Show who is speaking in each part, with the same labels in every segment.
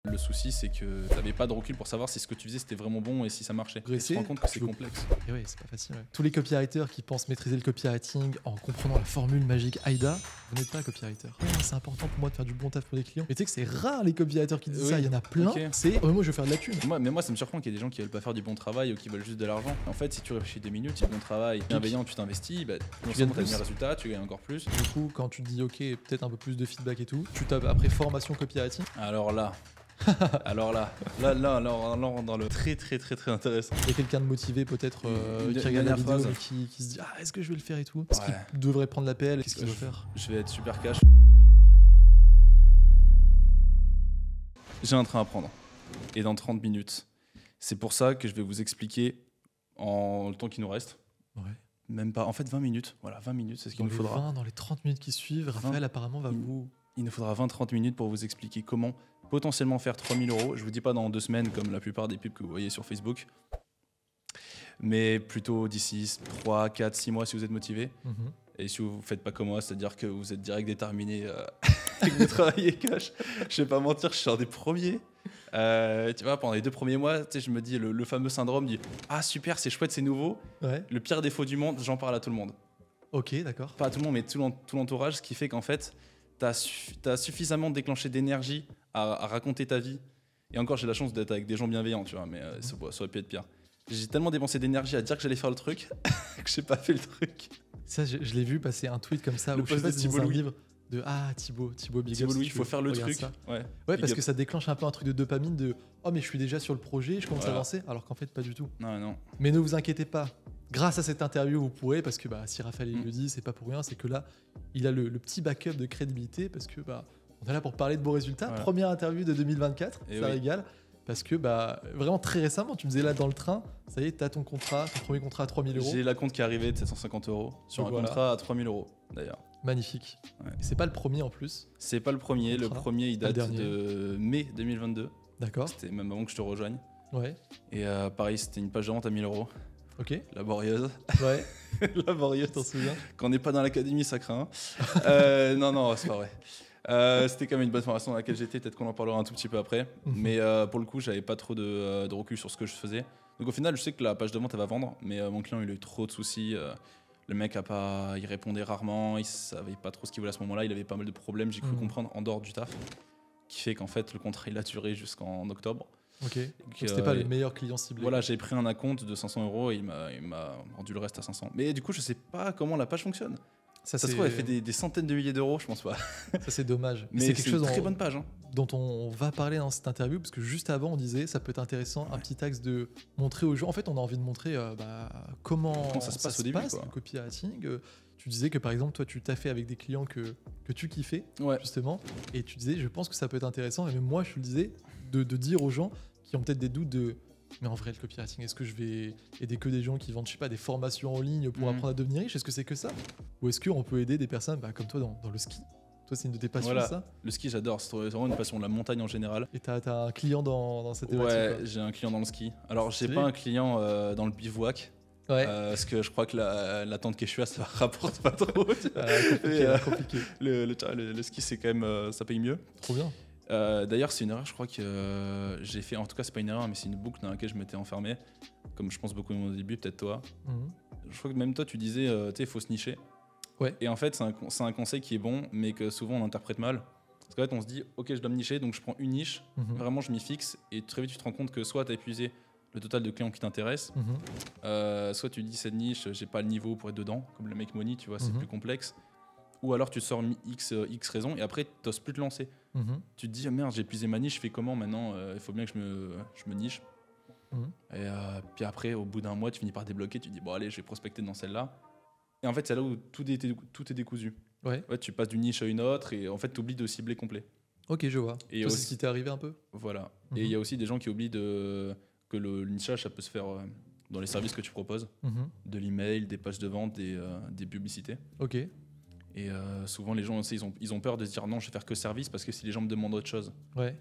Speaker 1: Le souci, c'est que t'avais pas de recul pour savoir si ce que tu faisais c'était vraiment bon et si ça marchait. Tu te rends compte que c'est complexe.
Speaker 2: Et oui, c'est pas facile. Ouais. Tous les copywriters qui pensent maîtriser le copywriting en comprenant la formule magique AIDA, vous n'êtes pas copywriter. Ouais, c'est important pour moi de faire du bon taf pour les clients. Mais tu sais que c'est rare les copywriters qui disent ça, il y en a plein.
Speaker 1: Okay.
Speaker 2: C'est moi je veux faire de la thune.
Speaker 1: Moi ça me surprend qu'il y ait des gens qui veulent pas faire du bon travail ou qui veulent juste de l'argent. En fait, si tu réfléchis 2 minutes, si bon travail, bienveillant, tu t'investis, bah, non seulement t'as des résultats, tu gagnes encore plus.
Speaker 2: Du coup, quand tu te dis ok, peut-être un peu plus de feedback et tout, tu tapes après formation copywriting.
Speaker 1: Alors là, là, on rentre dans le très intéressant.
Speaker 2: Il y a quelqu'un de motivé peut-être qui regarde la vidéo mais qui se dit est-ce que je vais le faire et tout. Est-ce qu'il devrait prendre l'appel. Qu'est-ce qu'il doit faire?
Speaker 1: Je vais être super cash. J'ai un train à prendre et dans 30 minutes. C'est pour ça que je vais vous expliquer en le temps qui nous reste.
Speaker 2: Ouais.
Speaker 1: Même pas, en fait 20 minutes. Voilà, 20 minutes, c'est ce qu'il nous faudra.
Speaker 2: Dans les 30 minutes qui suivent, Raphaël apparemment va vous...
Speaker 1: Il nous faudra 20-30 minutes pour vous expliquer comment potentiellement faire 3 000 €. Je vous dis pas dans 2 semaines comme la plupart des pubs que vous voyez sur Facebook, mais plutôt d'ici 3, 4, 6 mois si vous êtes motivé. Et si vous ne faites pas comme moi, c'est-à-dire que vous êtes direct déterminé et que vous travaillez cash. Je vais pas mentir, je suis un des premiers. Tu vois, pendant les 2 premiers mois, je me dis le fameux syndrome dit ah super, c'est chouette, c'est nouveau. Ouais. Le pire défaut du monde, j'en parle à tout le monde.
Speaker 2: Ok, d'accord.
Speaker 1: Pas à tout le monde, mais tout l'entourage, ce qui fait qu'en fait, t'as suffisamment déclenché d'énergie à raconter ta vie. Et encore, j'ai la chance d'être avec des gens bienveillants, tu vois, mais ça aurait pu être pire. J'ai tellement dépensé d'énergie à dire que j'allais faire le truc que j'ai pas fait le truc.
Speaker 2: Ça, je l'ai vu passer un tweet comme ça,
Speaker 1: le
Speaker 2: où je sais pas si c'est un livre de Thibaut Big
Speaker 1: Thibaut Louis, il faut faire le truc.
Speaker 2: Ouais, parce que ça déclenche un peu un truc de dopamine de oh mais je suis déjà sur le projet, je commence à avancer, alors qu'en fait pas du tout.
Speaker 1: Non.
Speaker 2: Mais ne vous inquiétez pas. Grâce à cette interview, vous pourrez, parce que si Raphaël le dit, c'est pas pour rien, c'est que là, il a le petit backup de crédibilité, parce que on est là pour parler de beaux résultats. Voilà. Première interview de 2024, ça régale. Parce que vraiment très récemment, tu me disais là dans le train, ça y est, t'as ton premier contrat à 3 000 €.
Speaker 1: J'ai la compte qui est arrivée de 750 € sur un contrat à 3 000 € d'ailleurs.
Speaker 2: Magnifique. Ouais. Et c'est pas le premier en plus.
Speaker 1: C'est pas le premier. Le premier, il date de mai 2022.
Speaker 2: D'accord.
Speaker 1: C'était même avant que je te rejoigne.
Speaker 2: Ouais.
Speaker 1: Et pareil, c'était une page de vente à 1 000 €.
Speaker 2: Ok.
Speaker 1: Laborieuse.
Speaker 2: Ouais.
Speaker 1: Laborieuse,
Speaker 2: t'en souviens?
Speaker 1: Quand on n'est pas dans l'académie, ça craint. Non, c'est pas vrai. C'était quand même une bonne formation dans laquelle j'étais, peut-être qu'on en parlera un tout petit peu après. Mais pour le coup, j'avais pas trop de recul sur ce que je faisais. Donc au final, je sais que la page de vente, elle va vendre, mais mon client, il a eu trop de soucis. Le mec il répondait rarement, il savait pas trop ce qu'il voulait à ce moment-là, il avait pas mal de problèmes, j'ai cru comprendre, en dehors du taf, qui fait qu'en fait, le contrat, il a duré jusqu'en octobre.
Speaker 2: Ok. Donc c'était pas le meilleur client ciblé.
Speaker 1: Voilà, j'ai pris un acompte de 500 € et il m'a rendu le reste à 500. Mais du coup, je sais pas comment la page fonctionne. Ça se trouve, elle fait des centaines de milliers d'euros, je pense pas.
Speaker 2: Ça, c'est dommage.
Speaker 1: Mais c'est quelque chose une très bonne page.
Speaker 2: Dont on va parler dans cette interview, parce que juste avant, on disait ça peut être intéressant, un petit axe de montrer aux gens. En fait, on a envie de montrer comment
Speaker 1: ça se passe au début,
Speaker 2: le copywriting. Tu disais que par exemple, toi, tu t'as fait avec des clients que tu kiffais, justement. Et tu disais, je pense que ça peut être intéressant. Et même moi, je le disais, de dire aux gens qui ont peut-être des doutes de... Mais en vrai, le copywriting, est-ce que je vais aider que des gens qui vendent, je sais pas, des formations en ligne pour apprendre à devenir riche? Est-ce que c'est que ça? Ou est-ce qu'on peut aider des personnes comme toi dans le ski? Toi, c'est une de tes passions, ça?
Speaker 1: Le ski, j'adore. C'est vraiment une passion de la montagne en général.
Speaker 2: Et t'as un client dans cette thématique?
Speaker 1: Ouais, j'ai un client dans le ski. Alors, j'ai pas un client dans le bivouac. Ouais. Parce que je crois que la tente Quechua, ça rapporte pas trop.
Speaker 2: Compliqué.
Speaker 1: Le ski, c'est quand même, ça paye mieux.
Speaker 2: Trop bien.
Speaker 1: D'ailleurs, c'est une erreur, je crois que j'ai fait. En tout cas, c'est pas une erreur, mais c'est une boucle dans laquelle je m'étais enfermé. Comme je pense beaucoup au début, peut-être toi. Je crois que même toi, tu disais, il faut se nicher.
Speaker 2: Ouais.
Speaker 1: Et en fait, c'est un conseil qui est bon, mais que souvent on interprète mal. Parce qu'en fait, on se dit, ok, je dois me nicher, donc je prends une niche, vraiment, je m'y fixe, et très vite, tu te rends compte que soit tu as épuisé le total de clients qui t'intéressent, soit tu dis, cette niche, j'ai pas le niveau pour être dedans, comme le make money, tu vois, c'est plus complexe. Ou alors tu sors X raisons et après tu n'oses plus te lancer. Tu te dis oh merde, j'ai épuisé ma niche, je fais comment maintenant? Il faut bien que je me niche. Et puis après, au bout d'un mois, tu finis par débloquer, tu te dis bon allez, je vais prospecter dans celle-là. Et en fait, c'est là où tout est décousu. Ouais, tu passes d'une niche à une autre et en fait, tu oublies de cibler complet.
Speaker 2: Ok, je vois. Et c'est ce qui t'est arrivé un peu?
Speaker 1: Voilà. Et il y a aussi des gens qui oublient que le nichage, ça peut se faire dans les services que tu proposes, de l'email, des pages de vente, des publicités.
Speaker 2: Ok.
Speaker 1: Et souvent, les gens aussi, ils ont peur de se dire non, je vais faire que service parce que si les gens me demandent autre chose.
Speaker 2: Ouais.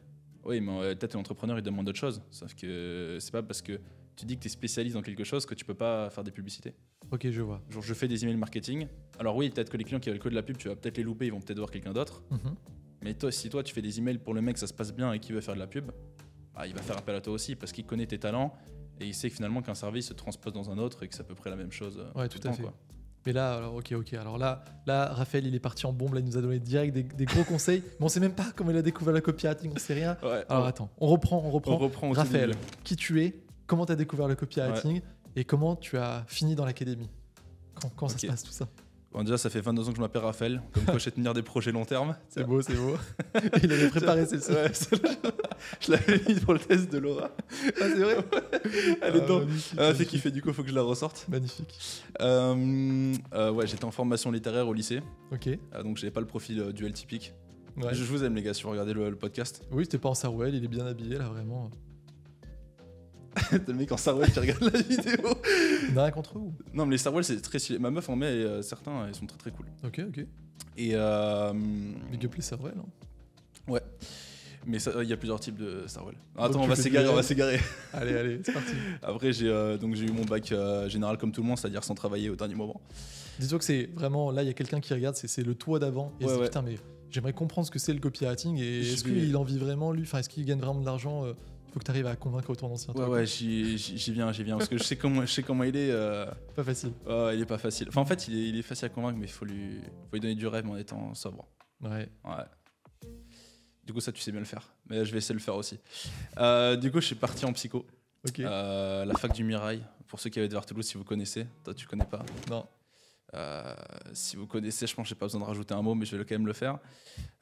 Speaker 1: Oui, mais peut-être l'entrepreneur, il demande autre chose. Sauf que c'est pas parce que tu dis que tu es spécialiste dans quelque chose que tu peux pas faire des publicités.
Speaker 2: Ok, je vois.
Speaker 1: Genre, je fais des emails marketing. Alors oui, peut-être que les clients qui veulent que de la pub, tu vas peut-être les louper, ils vont peut-être voir quelqu'un d'autre. Mais toi, si toi tu fais des emails pour le mec, ça se passe bien et qu'il veut faire de la pub, bah, il va faire appel à toi aussi parce qu'il connaît tes talents et il sait que finalement qu'un service se transpose dans un autre et que c'est à peu près la même chose.
Speaker 2: Ouais, tout à fait. Quoi. Mais là, alors, ok. Alors là, Raphaël, il est parti en bombe. Là, il nous a donné direct des gros conseils. Mais on sait même pas comment il a découvert le copywriting. On sait rien. Ouais, alors attends, on reprend. Raphaël, qui tu es, comment tu as découvert le copywriting et comment tu as fini dans l'académie. Quand ça se passe tout ça.
Speaker 1: Bon, déjà, ça fait 22 ans que je m'appelle Raphaël, comme quoi je sais tenir des projets long terme.
Speaker 2: C'est beau. Il avait préparé celle-ci. Ouais,
Speaker 1: je l'avais mis pour le test de Laura.
Speaker 2: Ah, c'est vrai.
Speaker 1: Elle est dedans. C'est kiffé, du coup, il faut que je la ressorte.
Speaker 2: Magnifique.
Speaker 1: J'étais en formation littéraire au lycée.
Speaker 2: Ok.
Speaker 1: Donc, j'avais pas le profil duel typique.
Speaker 2: Ouais.
Speaker 1: Je vous aime, les gars, si vous regardez le podcast.
Speaker 2: Oui, c'était pas en Sarouel, il est bien habillé, là, vraiment.
Speaker 1: T'as le mec en Sarwell qui regarde la vidéo.
Speaker 2: Il n'a rien contre eux ou...
Speaker 1: Non, mais les Sarwell, c'est très stylé. Ma meuf en met et certains, ils sont très très cool.
Speaker 2: Ok.
Speaker 1: Et.
Speaker 2: Big up les Sarwell. Hein.
Speaker 1: Ouais. Mais il y a plusieurs types de Sarwell. Attends, on va s'égarer.
Speaker 2: Allez, c'est parti.
Speaker 1: Après, j'ai eu mon bac général comme tout le monde, c'est-à-dire sans travailler au dernier moment.
Speaker 2: Dis-toi que c'est vraiment. Là, il y a quelqu'un qui regarde, c'est le toi d'avant. Et c'est putain, mais j'aimerais comprendre ce que c'est le copywriting et est-ce qu'il en vit vraiment, lui. Enfin, est-ce qu'il gagne vraiment de l'argent faut que tu arrives à convaincre autour d'anciens.
Speaker 1: Ouais, j'y viens. Parce que je sais comment il est.
Speaker 2: Pas facile.
Speaker 1: Il est pas facile. Enfin, en fait, il est facile à convaincre, mais il faut lui donner du rêve en étant sobre.
Speaker 2: Ouais.
Speaker 1: Du coup, ça, tu sais bien le faire. Mais je vais essayer de le faire aussi. Du coup, je suis parti en psycho.
Speaker 2: Ok.
Speaker 1: La fac du Mirail. Pour ceux qui avaient vers Toulouse, si vous connaissez. Toi, tu connais pas.
Speaker 2: Non.
Speaker 1: Si vous connaissez, je pense que j'ai pas besoin de rajouter un mot, mais je vais quand même le faire.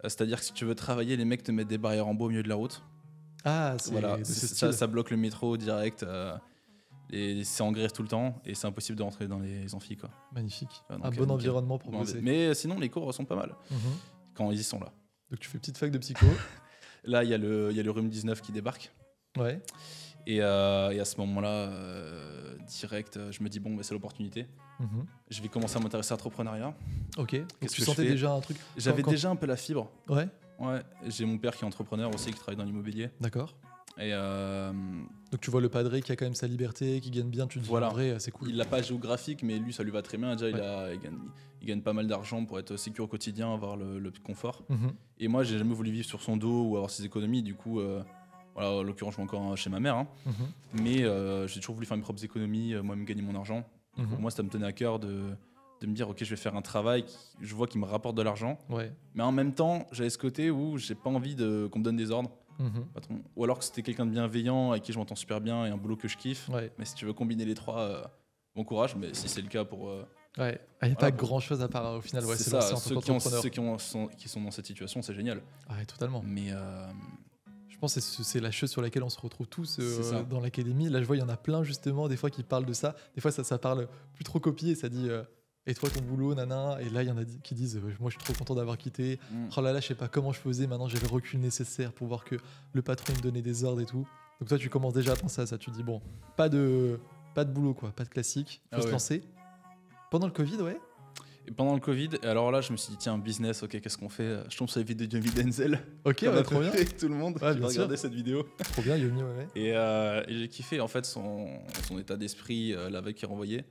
Speaker 1: C'est-à-dire que si tu veux travailler, les mecs te mettent des barrières en bois au milieu de la route.
Speaker 2: Ah,
Speaker 1: ça bloque le métro direct. C'est en grève tout le temps et c'est impossible de rentrer dans les amphis, quoi.
Speaker 2: Magnifique. Un bon environnement pour bosser.
Speaker 1: Mais sinon, les cours sont pas mal quand ils y sont là.
Speaker 2: Donc tu fais petite fac de psycho.
Speaker 1: Là, il y a le rhume 19 qui débarque.
Speaker 2: Ouais.
Speaker 1: Et à ce moment-là, direct, je me dis bon, c'est l'opportunité. Je vais commencer à m'intéresser à l'entrepreneuriat.
Speaker 2: Ok. Donc tu sentais déjà un truc.
Speaker 1: J'avais déjà un peu la fibre.
Speaker 2: Ouais.
Speaker 1: Ouais, j'ai mon père qui est entrepreneur aussi, qui travaille dans l'immobilier.
Speaker 2: D'accord.
Speaker 1: Et
Speaker 2: donc tu vois le padré qui a quand même sa liberté, qui gagne bien, tu te dis en vrai, c'est cool.
Speaker 1: Il l'a pas géographique, mais lui ça lui va très bien. Déjà il gagne pas mal d'argent pour être sécure au quotidien, avoir le confort. Et moi j'ai jamais voulu vivre sur son dos ou avoir ses économies, du coup en l'occurrence je suis encore chez ma mère, mais j'ai toujours voulu faire mes propres économies, moi-même gagner mon argent. Pour moi ça me tenait à cœur de me dire ok, je vais faire un travail je vois qui me rapporte de l'argent, mais en même temps j'avais ce côté où j'ai pas envie qu'on me donne des ordres, patron. Ou alors que c'était quelqu'un de bienveillant avec qui je m'entends super bien et un boulot que je kiffe, mais si tu veux combiner les trois, bon courage, mais si c'est le cas pour
Speaker 2: il n'y a pas grand chose à part au final,
Speaker 1: c'est ça, ceux qui sont dans cette situation, c'est génial.
Speaker 2: Ouais, totalement.
Speaker 1: Mais
Speaker 2: je pense que c'est la chose sur laquelle on se retrouve tous dans l'académie. Là, je vois, il y en a plein justement, des fois qui parlent de ça. Des fois, ça parle plus trop copier, ça dit et toi ton boulot, nana. Et là, il y en a qui disent moi, je suis trop content d'avoir quitté. Oh là là, je sais pas comment je faisais. Maintenant, j'ai le recul nécessaire pour voir que le patron me donnait des ordres et tout. Donc toi, tu commences déjà à penser à ça. Tu te dis bon, pas de boulot, quoi, pas de classique. Faut se lancer. Pendant le Covid,
Speaker 1: Et pendant le Covid, alors là, je me suis dit, tiens, business, ok, qu'est-ce qu'on fait? Je tombe sur la vidéo de Yomi Denzel.
Speaker 2: Ok, trop bien.
Speaker 1: Tout le monde qui va regarder cette vidéo.
Speaker 2: Trop bien, Yomi, ouais.
Speaker 1: Et j'ai kiffé, en fait, son état d'esprit, la veille qu'il renvoyait.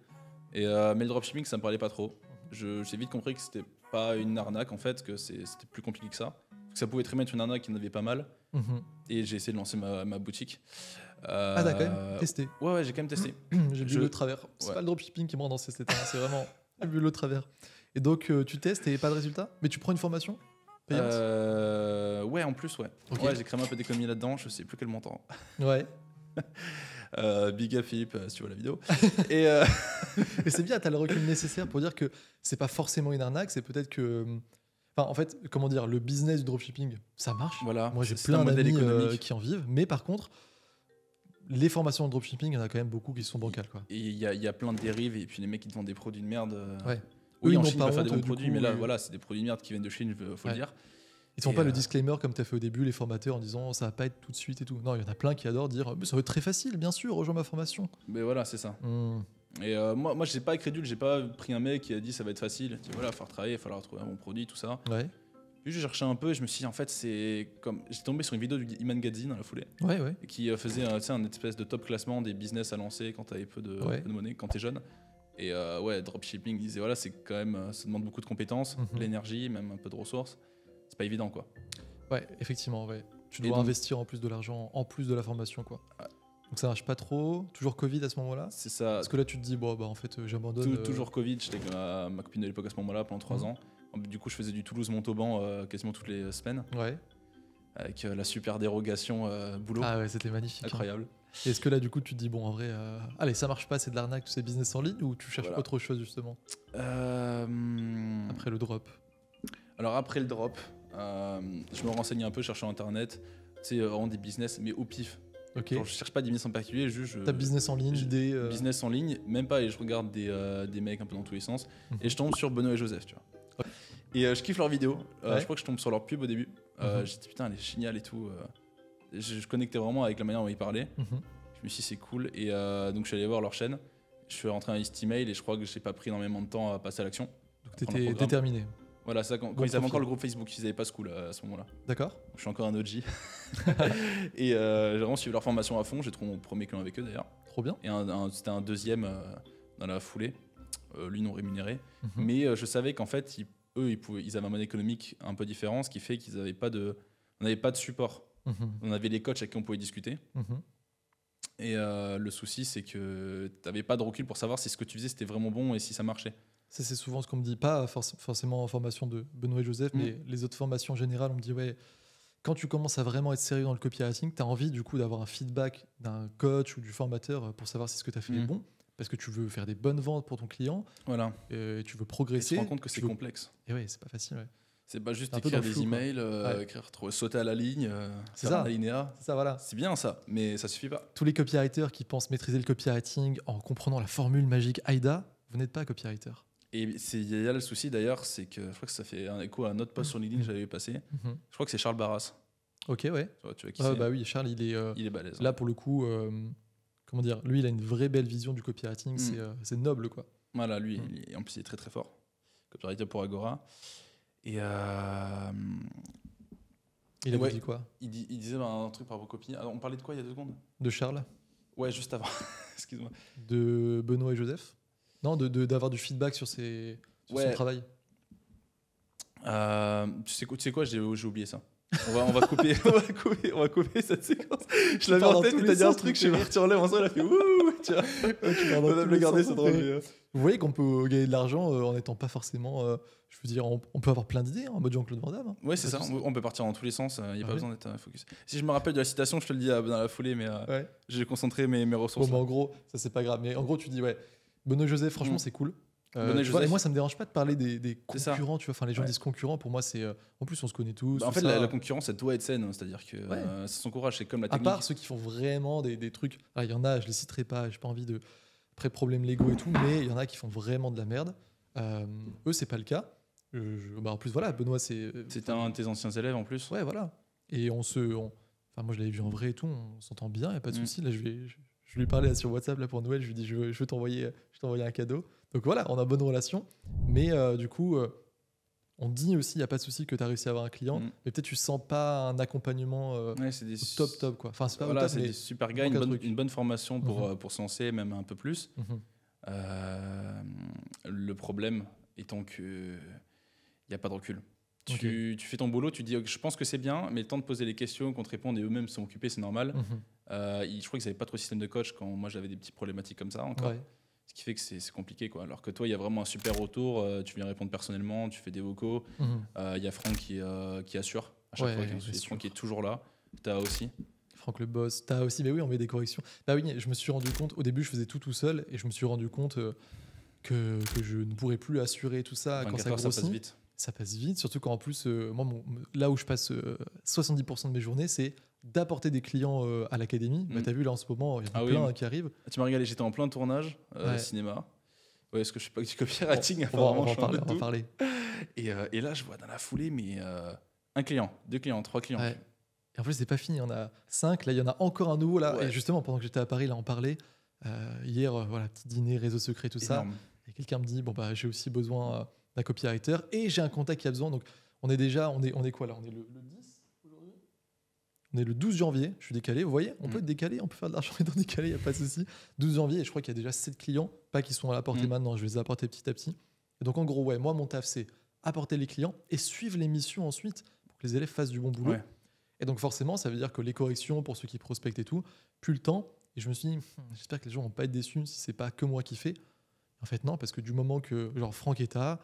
Speaker 1: Mais le dropshipping, ça me parlait pas trop. J'ai vite compris que c'était pas une arnaque, en fait, que c'était plus compliqué que ça. Que ça pouvait très bien être une arnaque, qu'il y en avait pas mal. Et j'ai essayé de lancer ma boutique.
Speaker 2: Ah, t'as quand même testé?
Speaker 1: Ouais, j'ai quand même testé.
Speaker 2: J'ai vu le travers. C'est pas le dropshipping qui me rend dans cet état, c'est vraiment... J'ai vu le travers. Et donc, tu testes et pas de résultat? Mais tu prends une formation payante?
Speaker 1: Ouais, en plus, ouais.
Speaker 2: Okay.
Speaker 1: Ouais, j'ai créé un peu d'économie là-dedans, je sais plus quel montant.
Speaker 2: Ouais.
Speaker 1: Big up Philippe, si tu vois la vidéo. Et
Speaker 2: c'est bien, t'as le recul nécessaire pour dire que c'est pas forcément une arnaque, c'est peut-être que... Enfin, en fait, comment dire, le business du dropshipping, ça marche.
Speaker 1: Voilà,
Speaker 2: moi, j'ai plein d'amis qui en vivent. Mais par contre, les formations en dropshipping, il y en a quand même beaucoup qui sont bancales, quoi.
Speaker 1: Et il y a plein de dérives, et puis les mecs qui te vendent des produits de merde.
Speaker 2: Ouais.
Speaker 1: Oui, en Chine, ils peuvent faire des bons produits, mais là, voilà, c'est des produits de merde qui viennent de Chine, faut le dire.
Speaker 2: Ils font pas le disclaimer comme tu as fait au début, les formateurs, en disant ça va pas être tout de suite et tout. Non, il y en a plein qui adorent dire ça va être très facile, bien sûr, rejoins ma formation.
Speaker 1: Mais voilà, c'est ça. Et moi, j'ai pas crédule, j'ai pas pris un mec qui a dit ça va être facile. Il voilà, il va falloir travailler, il va falloir trouver un bon produit, tout ça.
Speaker 2: Ouais.
Speaker 1: Puis j'ai cherché un peu et je me suis dit, en fait, c'est comme. J'ai tombé sur une vidéo du Iman Gadzhi dans la foulée.
Speaker 2: Ouais.
Speaker 1: Qui faisait un espèce de top classement des business à lancer quand t'avais peu de monnaie, quand t'es jeune. Et dropshipping, il disait voilà, c'est quand même. Ça demande beaucoup de compétences, de l'énergie, même un peu de ressources. pas évident, quoi.
Speaker 2: Ouais, effectivement, ouais. Tu dois investir en plus de l'argent, en plus de la formation, quoi. Ouais. Donc ça marche pas trop. Toujours Covid à ce moment-là.
Speaker 1: C'est ça.
Speaker 2: Parce que là, tu te dis, bon, bah en fait, j'abandonne.
Speaker 1: Toujours Covid. J'étais avec ma copine de l'époque à ce moment-là pendant 3 ans. Du coup, je faisais du Toulouse-Montauban quasiment toutes les semaines.
Speaker 2: Ouais.
Speaker 1: Avec la super dérogation boulot.
Speaker 2: Ah ouais, c'était magnifique.
Speaker 1: Incroyable.
Speaker 2: Hein. Est-ce que là, du coup, tu te dis, bon, en vrai, allez, ça marche pas, c'est de l'arnaque, c'est business en ligne, ou tu cherches autre chose, justement après le drop?
Speaker 1: Alors, après le drop, je me renseigne un peu, je cherche sur Internet. Tu sais, vraiment des business, mais au pif.
Speaker 2: Okay.
Speaker 1: Genre, je cherche pas des business en particulier, juste.
Speaker 2: T'as business en ligne,
Speaker 1: business en ligne, même pas, et je regarde des mecs un peu dans tous les sens. Et je tombe sur Benoît et Joseph, tu vois. Et je kiffe leurs vidéos. Je crois que je tombe sur leur pub au début. J'ai dit putain, elle est géniale et tout. Je connectais vraiment avec la manière dont ils parlaient. Je me suis dit c'est cool. Et donc je suis allé voir leur chaîne. Je suis rentré un list email et je crois que j'ai pas pris énormément de temps à passer à l'action.
Speaker 2: Donc t'étais déterminé.
Speaker 1: Voilà, ça, quand ils avaient encore le groupe Facebook, ils n'avaient pas ce coup à ce moment-là.
Speaker 2: D'accord.
Speaker 1: Je suis encore un OG. Et j'ai vraiment suivi leur formation à fond. J'ai trouvé mon premier client avec eux d'ailleurs.
Speaker 2: Trop bien.
Speaker 1: Et c'était un deuxième dans la foulée. Lui non rémunéré. Mais je savais qu'en fait, ils avaient un mode économique un peu différent, ce qui fait qu'ils n'avaient pas de support. On avait les coachs avec qui on pouvait discuter. Et le souci, c'est que tu n'avais pas de recul pour savoir si ce que tu faisais, c'était vraiment bon et si ça marchait.
Speaker 2: Ça, c'est souvent ce qu'on me dit, pas forcément en formation de Benoît et Joseph, mais les autres formations générales, on me dit, ouais, quand tu commences à vraiment être sérieux dans le copywriting, tu as envie du coup d'avoir un feedback d'un coach ou du formateur pour savoir si ce que tu as fait est bon, parce que tu veux faire des bonnes ventes pour ton client,
Speaker 1: voilà.
Speaker 2: Et tu veux progresser.
Speaker 1: Et tu te rends compte que c'est complexe.
Speaker 2: Et ouais, c'est pas facile. Ouais.
Speaker 1: C'est pas juste écrire des emails, sauter à la ligne,
Speaker 2: c'est ça.
Speaker 1: Un alinéa.
Speaker 2: C'est ça, voilà.
Speaker 1: C'est bien ça, mais ça suffit pas.
Speaker 2: Tous les copywriters qui pensent maîtriser le copywriting en comprenant la formule magique AIDA, vous n'êtes pas copywriter.
Speaker 1: Et il y a le souci d'ailleurs, c'est que je crois que ça fait un écho à un autre post sur LinkedIn que j'avais passé. Je crois que c'est Charles Barras.
Speaker 2: Ok, ouais.
Speaker 1: Tu vois qui c'est.
Speaker 2: Bah oui, Charles, il est
Speaker 1: balèze.
Speaker 2: Là, pour le coup, comment dire, lui, il a une vraie belle vision du copywriting. C'est noble, quoi.
Speaker 1: Voilà, lui, en plus, il est très très fort. Copywriter pour Agora. Et
Speaker 2: il a dit quoi?
Speaker 1: Il disait un truc par rapport aux copines. Alors, on parlait de quoi il y a 2 secondes?
Speaker 2: De Charles?
Speaker 1: Ouais, juste avant. Excuse-moi.
Speaker 2: De Benoît et Joseph? Non, d'avoir du feedback sur son travail.
Speaker 1: Tu sais quoi, j'ai oublié ça. On va couper, on va couper cette séquence. Je l'avais en tête et t'as dit un truc, je suis parti en l'air, il a fait ouh, tu vois. On va le garder, c'est drôle.
Speaker 2: Vous voyez qu'on peut gagner de l'argent en n'étant pas forcément. Je veux dire, on peut avoir plein d'idées en mode Jean-Claude Van Damme.
Speaker 1: Ouais, c'est ça. On peut partir dans tous les sens. Il n'y a pas besoin d'être focus. Si je me rappelle de la citation, je te le dis dans la foulée, mais j'ai concentré mes ressources.
Speaker 2: Bon, mais en gros, ça c'est pas grave. Mais en gros, tu dis, ouais, Benoît Joseph, franchement, c'est cool. Et moi, ça me dérange pas de parler des concurrents. Tu vois, enfin, les gens disent concurrents. Pour moi, c'est. En plus, on se connaît tous.
Speaker 1: En fait, la concurrence, elle doit être saine. C'est-à-dire que ça s'encourage. C'est comme la technique.
Speaker 2: À part ceux qui font vraiment des trucs. Il y en a, je les citerai pas. J'ai pas envie de. Après, problèmes légaux et tout. Mais il y en a qui font vraiment de la merde. Eux, c'est pas le cas. En plus, voilà, Benoît, c'est.
Speaker 1: C'était un de tes anciens élèves en plus.
Speaker 2: Ouais, voilà. Et moi, je l'avais vu en vrai et tout. On s'entend bien. Y a pas de souci. Là, je lui ai parlé sur WhatsApp là, pour Noël. Je lui ai dit, je veux t'envoyer un cadeau. Donc voilà, on a bonne relation. Mais du coup, on dit aussi, il n'y a pas de souci que tu as réussi à avoir un client. Mais peut-être tu sens pas un accompagnement top, quoi. Enfin, c'est pas
Speaker 1: top, des super gars, une bonne formation pour se lancer, même un peu plus. Le problème étant qu'il n'y a pas de recul. Tu fais ton boulot, tu dis je pense que c'est bien, mais le temps de poser les questions, qu'on te réponde et eux-mêmes sont occupés, c'est normal. Je crois qu'ils n'avaient pas trop de système de coach quand moi j'avais des petites problématiques comme ça encore. Ouais. Ce qui fait que c'est compliqué, quoi. Alors que toi, il y a vraiment un super retour, tu viens répondre personnellement, tu fais des vocaux. Il y a Franck qui assure à chaque fois. Franck qui est toujours là. Tu as aussi.
Speaker 2: Franck le boss. Tu as aussi, mais oui, on met des corrections. Bah oui, je me suis rendu compte, au début, je faisais tout seul et je me suis rendu compte que je ne pourrais plus assurer tout ça quand ça grossit.
Speaker 1: Ça passe vite.
Speaker 2: Ça passe vite, surtout quand en plus, moi, là où je passe 70% de mes journées, c'est d'apporter des clients à l'académie. Tu as vu, là, en ce moment, il y en a plein qui arrivent.
Speaker 1: Tu m'as régalé, j'étais en plein tournage, cinéma. Ouais, est-ce que je sais pas que du copywriting,
Speaker 2: on va en parler.
Speaker 1: Et là, je vois dans la foulée, mais un client, 2 clients, 3 clients.
Speaker 2: Ouais. Et en plus, c'est pas fini, il y en a 5. Là, il y en a encore un nouveau. Là. Ouais. Et justement, pendant que j'étais à Paris, là, on parlait. Hier, petit dîner, réseau secret, tout ça. Et quelqu'un me dit, j'ai aussi besoin d'un copywriter et j'ai un contact qui a besoin. Donc, on est quoi là? On est le 10 aujourd'hui? On est le 12 janvier. Je suis décalé. Vous voyez, on peut être décalé, on peut faire de l'argent étant décalé, il n'y a pas de souci. 12 janvier, et je crois qu'il y a déjà 7 clients, pas qui sont à la portée maintenant, je vais les apporter petit à petit. Et donc, en gros, moi, mon taf, c'est apporter les clients et suivre les missions ensuite pour faut que les élèves fassent du bon boulot.
Speaker 1: Ouais.
Speaker 2: Et donc forcément, ça veut dire que les corrections pour ceux qui prospectent et tout, plus le temps. Et je me suis dit, j'espère que les gens vont pas être déçus si c'est pas que moi qui fais. En fait, non, parce que du moment que genre Franck et Taha,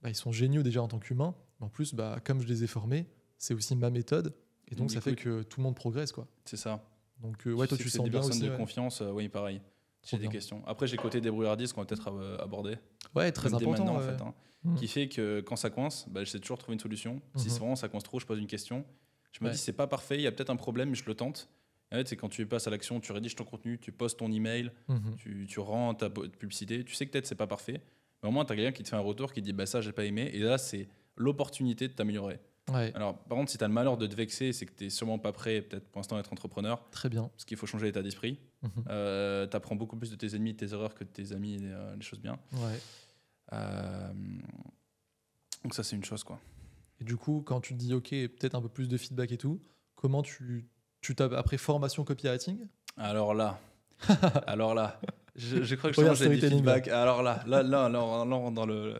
Speaker 2: ils sont géniaux déjà en tant qu'humains. En plus, comme je les ai formés, c'est aussi ma méthode. Et donc, ça fait que tout le monde progresse, quoi.
Speaker 1: C'est ça.
Speaker 2: Donc, toi, tu sens
Speaker 1: des
Speaker 2: bien
Speaker 1: personnes
Speaker 2: aussi.
Speaker 1: de confiance, oui, pareil. J'ai des questions. Après, j'ai côté débrouillardise qu'on va peut-être aborder.
Speaker 2: Ouais, très important.
Speaker 1: Maintenant, en fait, qui fait que quand ça coince, je sais toujours trouver une solution. Si c'est vraiment ça coince trop, je pose une question. Je me dis, c'est pas parfait, il y a peut-être un problème, mais je le tente. En fait, c'est quand tu passes à l'action, tu rédiges ton contenu, tu postes ton email, tu rends ta publicité. Tu sais que peut-être c'est pas parfait, mais au moins, tu as quelqu'un qui te fait un retour qui te dit, ça, j'ai pas aimé. Et là, c'est l'opportunité de t'améliorer.
Speaker 2: Ouais.
Speaker 1: Alors, par contre, si tu as le malheur de te vexer, c'est que tu n'es sûrement pas prêt, peut-être pour l'instant, à être entrepreneur.
Speaker 2: Très bien.
Speaker 1: Parce qu'il faut changer l'état d'esprit. Tu apprends beaucoup plus de tes ennemis, de tes erreurs que de tes amis, les choses bien.
Speaker 2: Ouais.
Speaker 1: Donc, ça, c'est une chose, quoi.
Speaker 2: Et du coup, quand tu te dis, OK, peut-être un peu plus de feedback et tout, comment tu tapes après formation copywriting?
Speaker 1: Alors là, je crois que j'ai du feedback. Alors là, on rentre dans le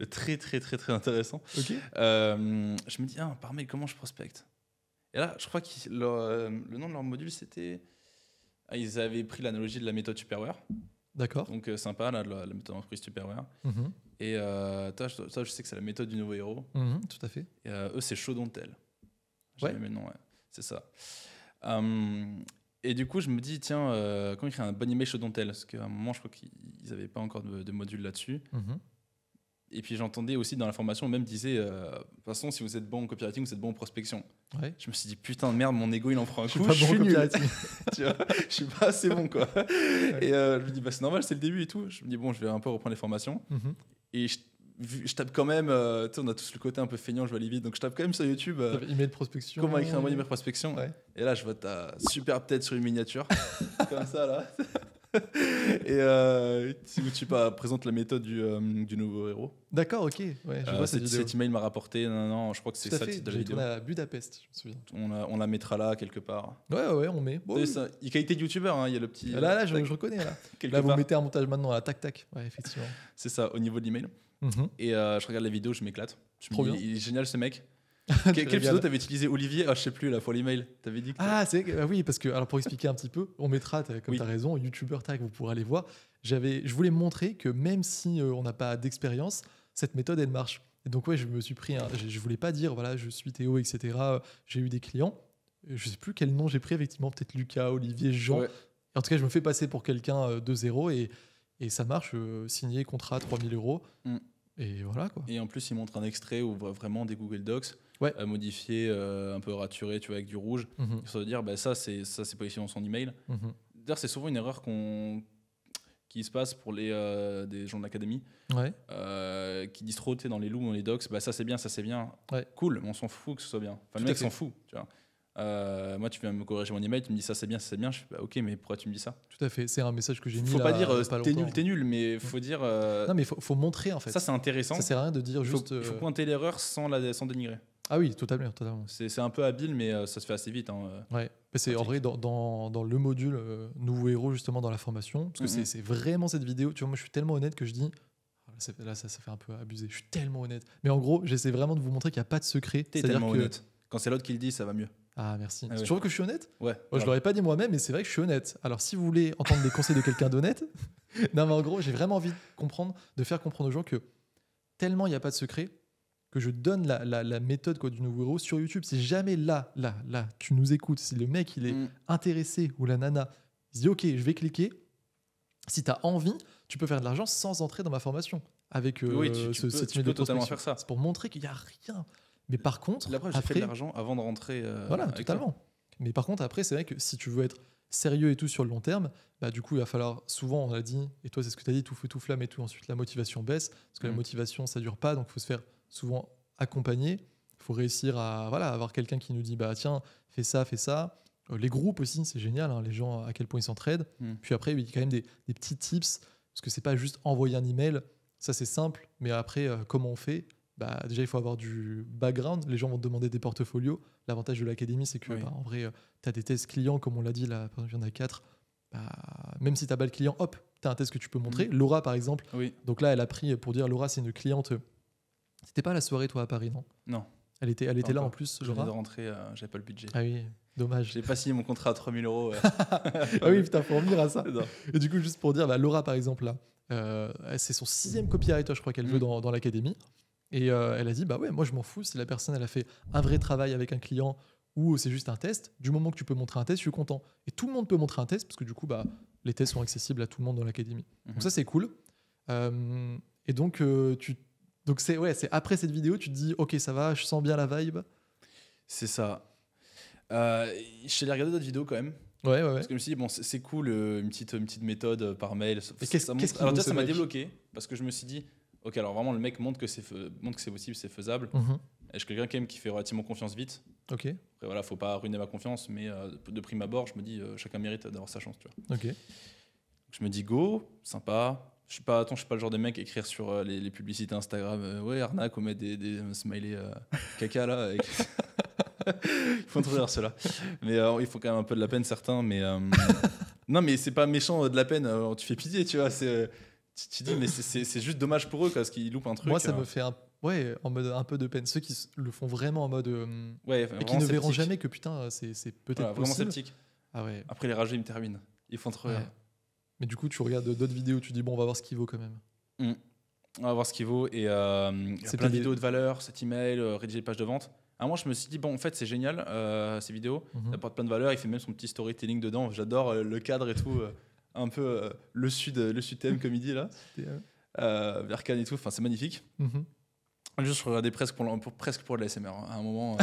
Speaker 1: très, très, très, très intéressant.
Speaker 2: Okay.
Speaker 1: Je me dis, par mail, comment je prospecte? Et là, je crois que le nom de leur module, c'était... ils avaient pris l'analogie de la méthode Superware.
Speaker 2: D'accord.
Speaker 1: Donc, sympa, là, la méthode entreprise Superware. Et ça, je sais que c'est la méthode du nouveau héros.
Speaker 2: Tout à fait.
Speaker 1: Et eux, c'est Show Don't Tell.
Speaker 2: Ouais.
Speaker 1: Mais non, ouais. C'est ça. Et du coup, je me dis, tiens, comment écrire un bon email Show Don't Tell? Parce qu'à un moment, je crois qu'ils n'avaient pas encore de module là-dessus. Et puis j'entendais aussi dans la formation, même disait, de toute façon, si vous êtes bon en copywriting, vous êtes bon en prospection.
Speaker 2: Ouais.
Speaker 1: Je me suis dit, putain de merde, mon ego il en prend un coup.
Speaker 2: Je suis nul.
Speaker 1: Tu vois, je suis pas assez bon, quoi. Ouais. Et je me dis, c'est normal, c'est le début et tout. Je me dis, bon, je vais un peu reprendre les formations. Et je tape quand même, tu sais, on a tous le côté un peu feignant, je vais aller vite, donc je tape quand même sur YouTube.
Speaker 2: Email prospection.
Speaker 1: Comment écrire un bon email prospection.
Speaker 2: Ouais.
Speaker 1: Et là, je vois ta super tête sur une miniature, comme ça, là. Et tu présentes la méthode du nouveau héros.
Speaker 2: D'accord, ok. Ouais, je vois
Speaker 1: cet email m'a rapporté. Non, je crois que c'est ça le titre de la vidéo.
Speaker 2: On a Budapest, je me souviens.
Speaker 1: On la mettra là quelque part.
Speaker 2: Ouais, on met.
Speaker 1: Bon, ça, il y a qualité de youtubeur, il y a le petit.
Speaker 2: Là, je reconnais. Là, vous mettez un montage maintenant, là, tac. Ouais, effectivement.
Speaker 1: C'est ça, au niveau de l'email. Et je regarde la vidéo, je m'éclate.
Speaker 2: Trop bien.
Speaker 1: Il est génial ce mec. Quel pseudo t'avais utilisé? Olivier? Je sais plus là pour l'email. T'avais dit que
Speaker 2: oui, parce que alors pour expliquer un petit peu, on mettra comme t'as raison, youtubeur tag, vous pourrez aller voir. Je voulais montrer que même si on n'a pas d'expérience, cette méthode elle marche. Et donc je me suis pris, je voulais pas dire voilà je suis Théo etc. J'ai eu des clients, je sais plus quel nom j'ai pris effectivement, peut-être Lucas, Olivier, Jean. Ouais. En tout cas je me fais passer pour quelqu'un de zéro et ça marche. Signé contrat 3 000 €. Et voilà quoi.
Speaker 1: Et en plus, il montre un extrait où vraiment des Google Docs modifiés, un peu raturés, tu vois, avec du rouge. Ça veut dire, ça c'est positionné dans son email. D'ailleurs, c'est souvent une erreur qui se passe pour des gens de l'académie qui disent trop dans les loops, dans les docs, ça c'est bien. Ouais. Cool, mais on s'en fout que ce soit bien. Enfin, le mec s'en fout, tu vois. Moi, tu viens me corriger mon email, tu me dis ça c'est bien. Je fais ok, mais pourquoi tu me dis ça?
Speaker 2: Tout à fait, c'est un message que j'ai mis.
Speaker 1: Faut pas dire t'es nul, mais faut dire.
Speaker 2: Non, mais faut montrer en fait.
Speaker 1: Ça c'est intéressant.
Speaker 2: Ça sert à rien de dire juste.
Speaker 1: Il faut pointer l'erreur sans dénigrer.
Speaker 2: Ah oui, totalement.
Speaker 1: C'est un peu habile, mais ça se fait assez vite.
Speaker 2: Ouais, c'est en vrai dans le module nouveau héros justement dans la formation, parce que c'est vraiment cette vidéo. Tu vois, moi je suis tellement honnête que je dis. Là, ça fait un peu abusé. Je suis tellement honnête. Mais en gros, j'essaie vraiment de vous montrer qu'il n'y a pas de secret.
Speaker 1: T'es tellement honnête. Quand c'est l'autre qui le dit, ça va mieux.
Speaker 2: Ah, merci. Tu trouves que je suis honnête?
Speaker 1: Ouais.
Speaker 2: Moi, je l'aurais pas dit moi-même, mais c'est vrai que je suis honnête. Alors, si vous voulez entendre des conseils de quelqu'un d'honnête, non, mais en gros, j'ai vraiment envie de faire comprendre aux gens que tellement il n'y a pas de secret, que je donne la méthode du nouveau héros sur YouTube. Si jamais là, tu nous écoutes, si le mec il est intéressé ou la nana, il se dit ok, je vais cliquer. Si tu as envie, tu peux faire de l'argent sans entrer dans ma formation. Avec
Speaker 1: tu peux totalement faire ça.
Speaker 2: C'est pour montrer qu'il n'y a rien. Mais par contre,
Speaker 1: la preuve, j'ai fait de l'argent avant de rentrer.
Speaker 2: Voilà, totalement. Mais par contre, après, c'est vrai que si tu veux être sérieux et tout sur le long terme, du coup, il va falloir, souvent, on l'a dit, et toi, c'est ce que tu as dit, tout feu, tout flamme et tout. Ensuite, la motivation baisse, parce que la motivation, ça ne dure pas, donc il faut se faire souvent accompagner. Il faut réussir à avoir quelqu'un qui nous dit, tiens, fais ça, fais ça. Les groupes aussi, c'est génial, hein, les gens, à quel point ils s'entraident. Puis après, il y a quand même des petits tips, parce que c'est pas juste envoyer un email, ça c'est simple, mais après, comment on fait? Déjà, il faut avoir du background. Les gens vont te demander des portfolios. L'avantage de l'académie, c'est que en vrai, tu as des tests clients, comme on l'a dit, là, par exemple, il y en a 4. Même si tu n'as pas le client, hop, tu as un test que tu peux montrer. Laura, par exemple. Donc là, elle a pris, pour dire, Laura, c'est une cliente. C'était pas à la soirée, toi, à Paris, non?
Speaker 1: Non.
Speaker 2: Elle était là en plus,
Speaker 1: Laura. Je venais de rentrer, j'avais pas le budget.
Speaker 2: Ah oui, dommage.
Speaker 1: J'ai pas signé mon contrat à 3 000 €.
Speaker 2: Ah oui, putain, faut revenir à ça.
Speaker 1: Non.
Speaker 2: Et du coup, juste pour dire, Laura, par exemple, là, c'est son 6e copywriter, je crois qu'elle veut dans l'académie. Et elle a dit, bah ouais, moi je m'en fous si la personne elle a fait un vrai travail avec un client ou c'est juste un test. Du moment que tu peux montrer un test, je suis content. Et tout le monde peut montrer un test parce que du coup, bah, les tests sont accessibles à tout le monde dans l'académie. Donc ça, c'est cool. Et donc, donc c'est après cette vidéo, tu te dis, ok, ça va, je sens bien la vibe.
Speaker 1: C'est ça. Je suis allé regarder d'autres vidéos quand même.
Speaker 2: Ouais.
Speaker 1: Parce que je me suis dit, bon, c'est cool, une petite méthode par mail.
Speaker 2: Alors
Speaker 1: déjà, ça m'a débloqué parce que je me suis dit, ok, alors vraiment, le mec montre que c'est possible, c'est faisable. Et je suis quelqu'un quand même qui fait relativement confiance vite.
Speaker 2: Ok.
Speaker 1: Après, voilà, faut pas ruiner ma confiance, mais de prime abord, je me dis, chacun mérite d'avoir sa chance, tu vois.
Speaker 2: Ok.
Speaker 1: Je me dis, go, sympa. Je suis pas le genre de mec à écrire sur les publicités Instagram, ouais, arnaque, on met des smileys caca là. Il faut en trouver ceux-là. Mais il faut quand même un peu de la peine, certains. Mais non, mais c'est pas méchant de la peine. Tu fais pitié, tu vois. Tu dis, mais c'est juste dommage pour eux parce qu'ils loupent un truc.
Speaker 2: Moi, ça me fait en mode un peu de peine. Ceux qui le font vraiment en mode. Et qui ne verront jamais que putain, c'est peut-être
Speaker 1: voilà,
Speaker 2: possible.
Speaker 1: Vraiment sceptique.
Speaker 2: Ah ouais.
Speaker 1: Après, les rageux, ils me terminent. Ils font trop rire.
Speaker 2: Mais du coup, tu regardes d'autres vidéos, tu dis, bon, on va voir ce qu'il vaut quand même.
Speaker 1: On va voir ce qu'il vaut. Et il y a plein de vidéos de valeur, cet email, rédiger des pages de vente. À un moment, je me suis dit, bon, en fait, c'est génial, ces vidéos. Ça apporte plein de valeur. Il fait même son petit storytelling dedans. J'adore le cadre et tout. Un peu le sud thème, comme il dit là. Vers Cannes et tout. Enfin, c'est magnifique. Juste, je regardais presque pour de l'ASMR. À un moment,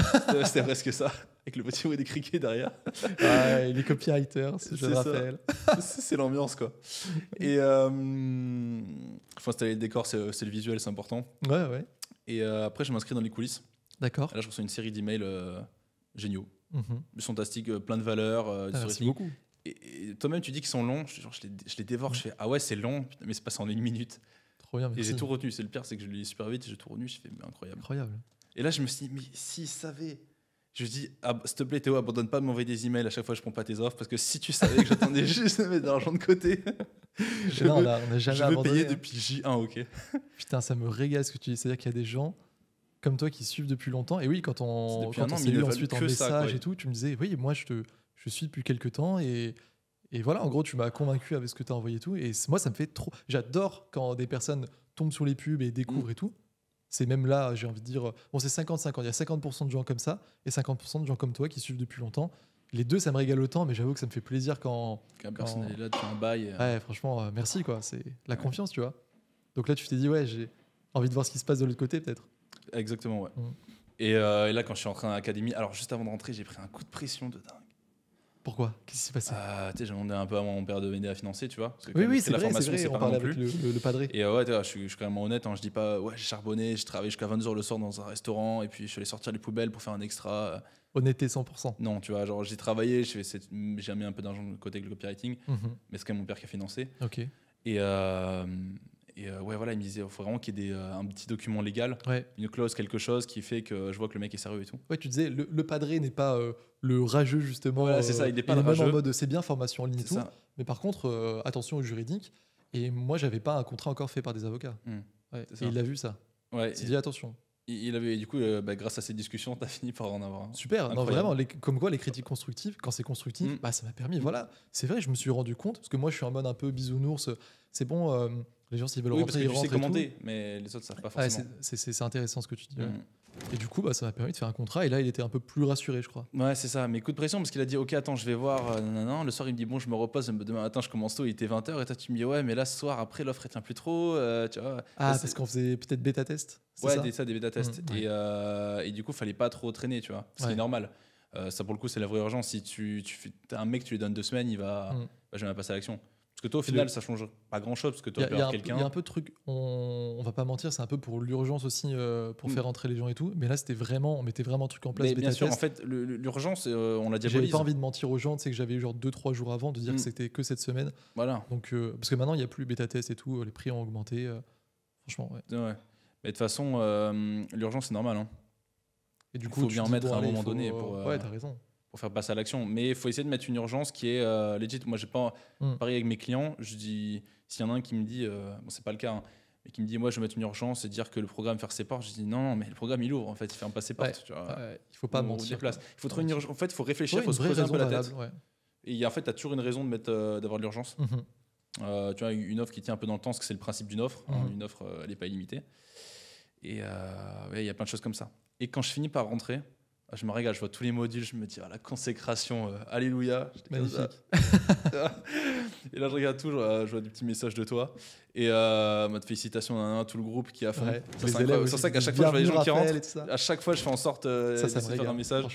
Speaker 1: c'était presque ça. Avec le petit bruit des criquets derrière.
Speaker 2: Ouais, les copywriters, je le rappelle.
Speaker 1: C'est l'ambiance, quoi. Et faut installer le décor, c'est le visuel, c'est important.
Speaker 2: Ouais.
Speaker 1: Et après, je m'inscris dans les coulisses.
Speaker 2: D'accord.
Speaker 1: Là, je reçois une série d'emails géniaux. Fantastiques, plein de valeurs.
Speaker 2: Merci beaucoup.
Speaker 1: Et toi-même, tu dis qu'ils sont longs. Je les dévore. Je fais, ah ouais, c'est long, mais c'est passé en 1 minute.
Speaker 2: Trop bien, merci.
Speaker 1: Et j'ai tout retenu. C'est le pire, c'est que je le lis super vite. J'ai tout retenu. Je fais, mais incroyable. Et là, je me suis dit, mais s'ils savaient. Je lui dis, s'il te plaît, Théo, abandonne pas de m'envoyer des emails à chaque fois que je prends pas tes offres. Parce que si tu savais que j'attendais juste de mettre de l'argent de côté,
Speaker 2: on n'a jamais abandonné.
Speaker 1: Je veux payer depuis J1, ok.
Speaker 2: Putain, ça me régale ce que tu dis. C'est-à-dire qu'il y a des gens comme toi qui suivent depuis longtemps. Et oui, quand on s'est lu ensuite en message et tout, tu me disais, oui, moi, je suis depuis quelques temps. Et voilà, en gros, tu m'as convaincu avec ce que tu as envoyé et tout. Et moi, ça me fait trop. J'adore quand des personnes tombent sur les pubs et découvrent et tout. C'est même là, j'ai envie de dire, bon, c'est 50-50. Il y a 50% de gens comme ça et 50% de gens comme toi qui suivent depuis longtemps. Les deux, ça me régale autant, mais j'avoue que ça me fait plaisir quand
Speaker 1: personne est là depuis un bail.
Speaker 2: Ouais, franchement, merci, quoi. C'est la confiance, tu vois. Donc là, tu t'es dit, ouais, j'ai envie de voir ce qui se passe de l'autre côté, peut-être.
Speaker 1: Exactement, ouais. Et là, quand je suis rentré dans l'académie, alors juste avant de rentrer, j'ai pris un coup de pression de dingue.
Speaker 2: Pourquoi ? Qu'est-ce qui s'est passé ?
Speaker 1: J'ai demandé un peu à mon père de m'aider à financer, tu vois. Parce que
Speaker 2: oui, c'est vrai,
Speaker 1: c'est
Speaker 2: on parlait avec le padré.
Speaker 1: Et ouais, je suis quand même honnête, je dis pas, ouais, j'ai charbonné, j'ai travaillé jusqu'à 22h le soir dans un restaurant, et puis je suis allé sortir les poubelles pour faire un extra.
Speaker 2: Honnêteté 100%.
Speaker 1: Non, tu vois, genre j'ai travaillé, j'ai mis un peu d'argent de côté avec le copywriting, mais c'est quand même mon père qui a financé.
Speaker 2: Ok.
Speaker 1: Et ouais, voilà, il me disait, il faut vraiment qu'il y ait un petit document légal, une clause, quelque chose qui fait que je vois que le mec est sérieux et tout.
Speaker 2: Ouais, tu disais, le padré n'est pas le rageux, justement.
Speaker 1: Voilà, c'est ça, il n'est pas le
Speaker 2: rageux.
Speaker 1: Même
Speaker 2: en mode, c'est bien, formation en ligne et tout.
Speaker 1: Ça.
Speaker 2: Mais par contre, attention au juridique. Et moi, j'avais pas un contrat encore fait par des avocats. Et il a vu ça.
Speaker 1: Ouais.
Speaker 2: Il s'est dit, attention.
Speaker 1: Il avait, du coup, grâce à ces discussions, tu as fini par en avoir un.
Speaker 2: Super, non, vraiment, comme quoi les critiques constructives, quand c'est constructif, ça m'a permis. Voilà, c'est vrai, je me suis rendu compte, parce que moi je suis en mode un peu bisounours, c'est bon, les gens s'ils veulent rentrer, ils rentrent. Oui, parce que tu sais commenter,
Speaker 1: mais les autres savent pas forcément.
Speaker 2: C'est intéressant ce que tu dis. Et du coup, ça m'a permis de faire un contrat, et là il était un peu plus rassuré, je crois.
Speaker 1: Ouais, c'est ça, mais coup de pression, parce qu'il a dit, ok, attends, je vais voir, le soir il me dit, bon, je me repose, demain matin je commence tôt, il était 20h, et toi tu me dis, ouais, mais là ce soir, après l'offre elle tient plus trop, tu vois.
Speaker 2: Parce qu'on faisait peut-être bêta-test.
Speaker 1: Ouais, des bêta-tests. Et du coup, fallait pas trop traîner, tu vois. Ce qui est normal. Ça, pour le coup, c'est la vraie urgence. Si t'as un mec, tu lui donnes 2 semaines, il va jamais passer à l'action. Parce que toi, au final, ça change pas grand-chose. Parce que toi, tu peux avoir quelqu'un.
Speaker 2: Il y a un peu de truc, on va pas mentir, c'est un peu pour l'urgence aussi, pour faire rentrer les gens et tout. Mais là, on mettait vraiment un truc en place.
Speaker 1: Mais bien sûr, en fait, l'urgence, on la diabolise.
Speaker 2: J'avais pas envie de mentir aux gens, tu sais que j'avais eu genre 2-3 jours avant de dire que c'était que cette semaine.
Speaker 1: Voilà.
Speaker 2: Donc, parce que maintenant, il n'y a plus bêta-test et tout, les prix ont augmenté. Franchement, ouais.
Speaker 1: Mais de toute façon, l'urgence, c'est normal.
Speaker 2: Et du coup,
Speaker 1: il faut bien en mettre à un moment donné
Speaker 2: ouais, t'as raison.
Speaker 1: Pour faire passer à l'action. Mais il faut essayer de mettre une urgence qui est legit. Moi, j'ai pas pareil avec mes clients. Je dis, s'il y en a un qui me dit, bon, c'est pas le cas, et qui me dit moi je vais mettre une urgence et dire que le programme faire ses portes, je dis non mais le programme il ouvre en fait, il ferme pas ses portes. Tu vois,
Speaker 2: il faut pas mentir.
Speaker 1: Il faut trouver une urgence. En fait, il faut réfléchir, il faut se creuser un peu la tête. Et en fait, tu as toujours une raison d'avoir de l'urgence. Tu vois, une offre qui tient un peu dans le temps, parce que c'est le principe d'une offre. Une offre, elle n'est pas illimitée. Et il y a plein de choses comme ça. Et quand je finis par rentrer, je me régale, je vois tous les modules, je me dis la consécration, alléluia.
Speaker 2: Magnifique.
Speaker 1: Et là, je regarde tout, je vois des petits messages de toi. Et mode félicitations à tout le groupe qui a fond. C'est pour ça qu'à chaque fois, je vois les gens qui rentrent. À chaque fois, je fais en sorte de faire un message,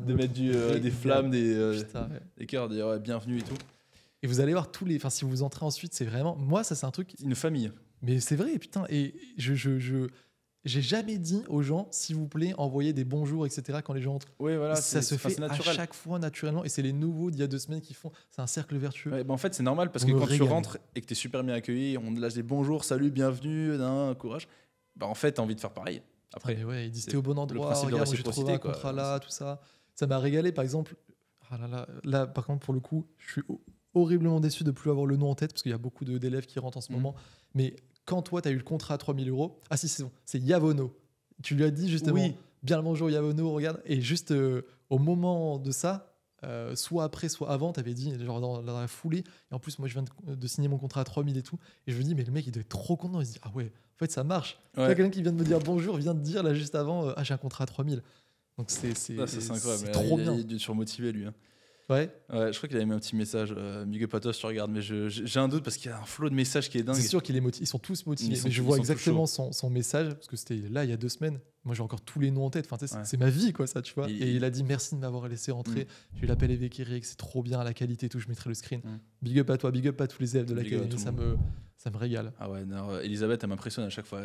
Speaker 1: de mettre des flammes, des cœurs, de dire bienvenue et tout.
Speaker 2: Et vous allez voir si vous entrez ensuite, c'est vraiment. Moi, ça, c'est un truc.
Speaker 1: Une famille.
Speaker 2: Mais c'est vrai, putain. Et j'ai jamais dit aux gens, s'il vous plaît, envoyez des bonjours, etc. quand les gens entrent.
Speaker 1: Oui, voilà.
Speaker 2: Ça se fait à chaque fois naturellement. Et c'est les nouveaux d'il y a 2 semaines qui font. C'est un cercle vertueux.
Speaker 1: Ouais, en fait, c'est normal parce que quand tu rentres et que tu es super bien accueilli, on te lâche des bonjours, salut, bienvenue, courage. En fait, tu as envie de faire pareil. Après,
Speaker 2: ils disent t'es au bon endroit, regarde, j'ai trouvé un contrat là, tout ça. Ça m'a régalé, par exemple. Là, par contre, pour le coup, je suis horriblement déçu de ne plus avoir le nom en tête parce qu'il y a beaucoup d'élèves qui rentrent en ce moment. Mais quand toi, tu as eu le contrat à 3 000 €, ah si, c'est bon, c'est Yavono. Tu lui as dit justement, bien le bonjour Yavono, regarde. Et juste au moment de ça, soit après, soit avant, tu avais dit, genre dans la foulée. Et en plus, moi, je viens de signer mon contrat à 3 000 et tout. Et je me dis, mais le mec, il doit être trop content. Il se dit, ah ouais, en fait, ça marche. Ouais. Tu as quelqu'un qui vient de me dire bonjour, vient de dire là juste avant, j'ai un contrat à 3 000. Donc c'est incroyable. C'est trop bien.
Speaker 1: Il est dû surmotiver lui.
Speaker 2: Ouais,
Speaker 1: je crois qu'il avait mis un petit message. Big up à toi si tu regardes, mais j'ai un doute parce qu'il y a un flot de messages qui est dingue.
Speaker 2: C'est sûr ils sont tous motivés. Mais je vois exactement son message parce que c'était là il y a 2 semaines. Moi j'ai encore tous les noms en tête. Enfin, c'est ma vie quoi ça, tu vois. Et il a dit merci de m'avoir laissé rentrer. J'ai eu l'appel avec Eric, c'est trop bien la qualité et tout. Je mettrai le screen. Big up à toi, big up à tous les élèves de l'académie. Ça me régale.
Speaker 1: Ah ouais, Elisabeth elle m'impressionne à chaque fois.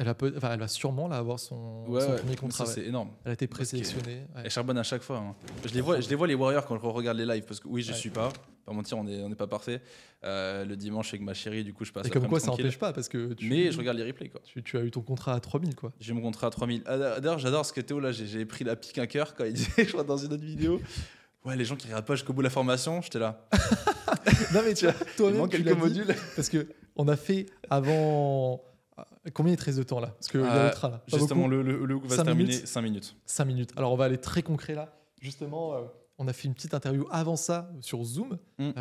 Speaker 2: Elle va sûrement avoir son premier contrat.
Speaker 1: C'est énorme.
Speaker 2: Elle a été présélectionnée.
Speaker 1: Elle charbonne à chaque fois. Hein. Je les vois les Warriors quand je regarde les lives parce que je suis pas mentir, on n'est pas parfait. Le dimanche avec ma chérie, du coup je passe. Et
Speaker 2: comme quoi ça n'empêche pas parce que
Speaker 1: mais je regarde les replays quoi.
Speaker 2: Tu as eu ton contrat à 3 000 quoi.
Speaker 1: J'ai mon contrat à 3 000. D'ailleurs j'adore ce que Théo là, j'ai pris la pique un cœur quand il disait, je crois dans une autre vidéo. Ouais, les gens qui regardent pas jusqu'au bout de la formation, j'étais là.
Speaker 2: Non mais tu vois, toi-même
Speaker 1: quelques modules
Speaker 2: parce que on a fait avant. Combien il te reste de temps là? Parce qu'il y a le train là.
Speaker 1: Justement, le va se terminer 5 minutes.
Speaker 2: 5 minutes. Alors on va aller très concret là. Justement, on a fait une petite interview avant ça sur Zoom.
Speaker 1: On a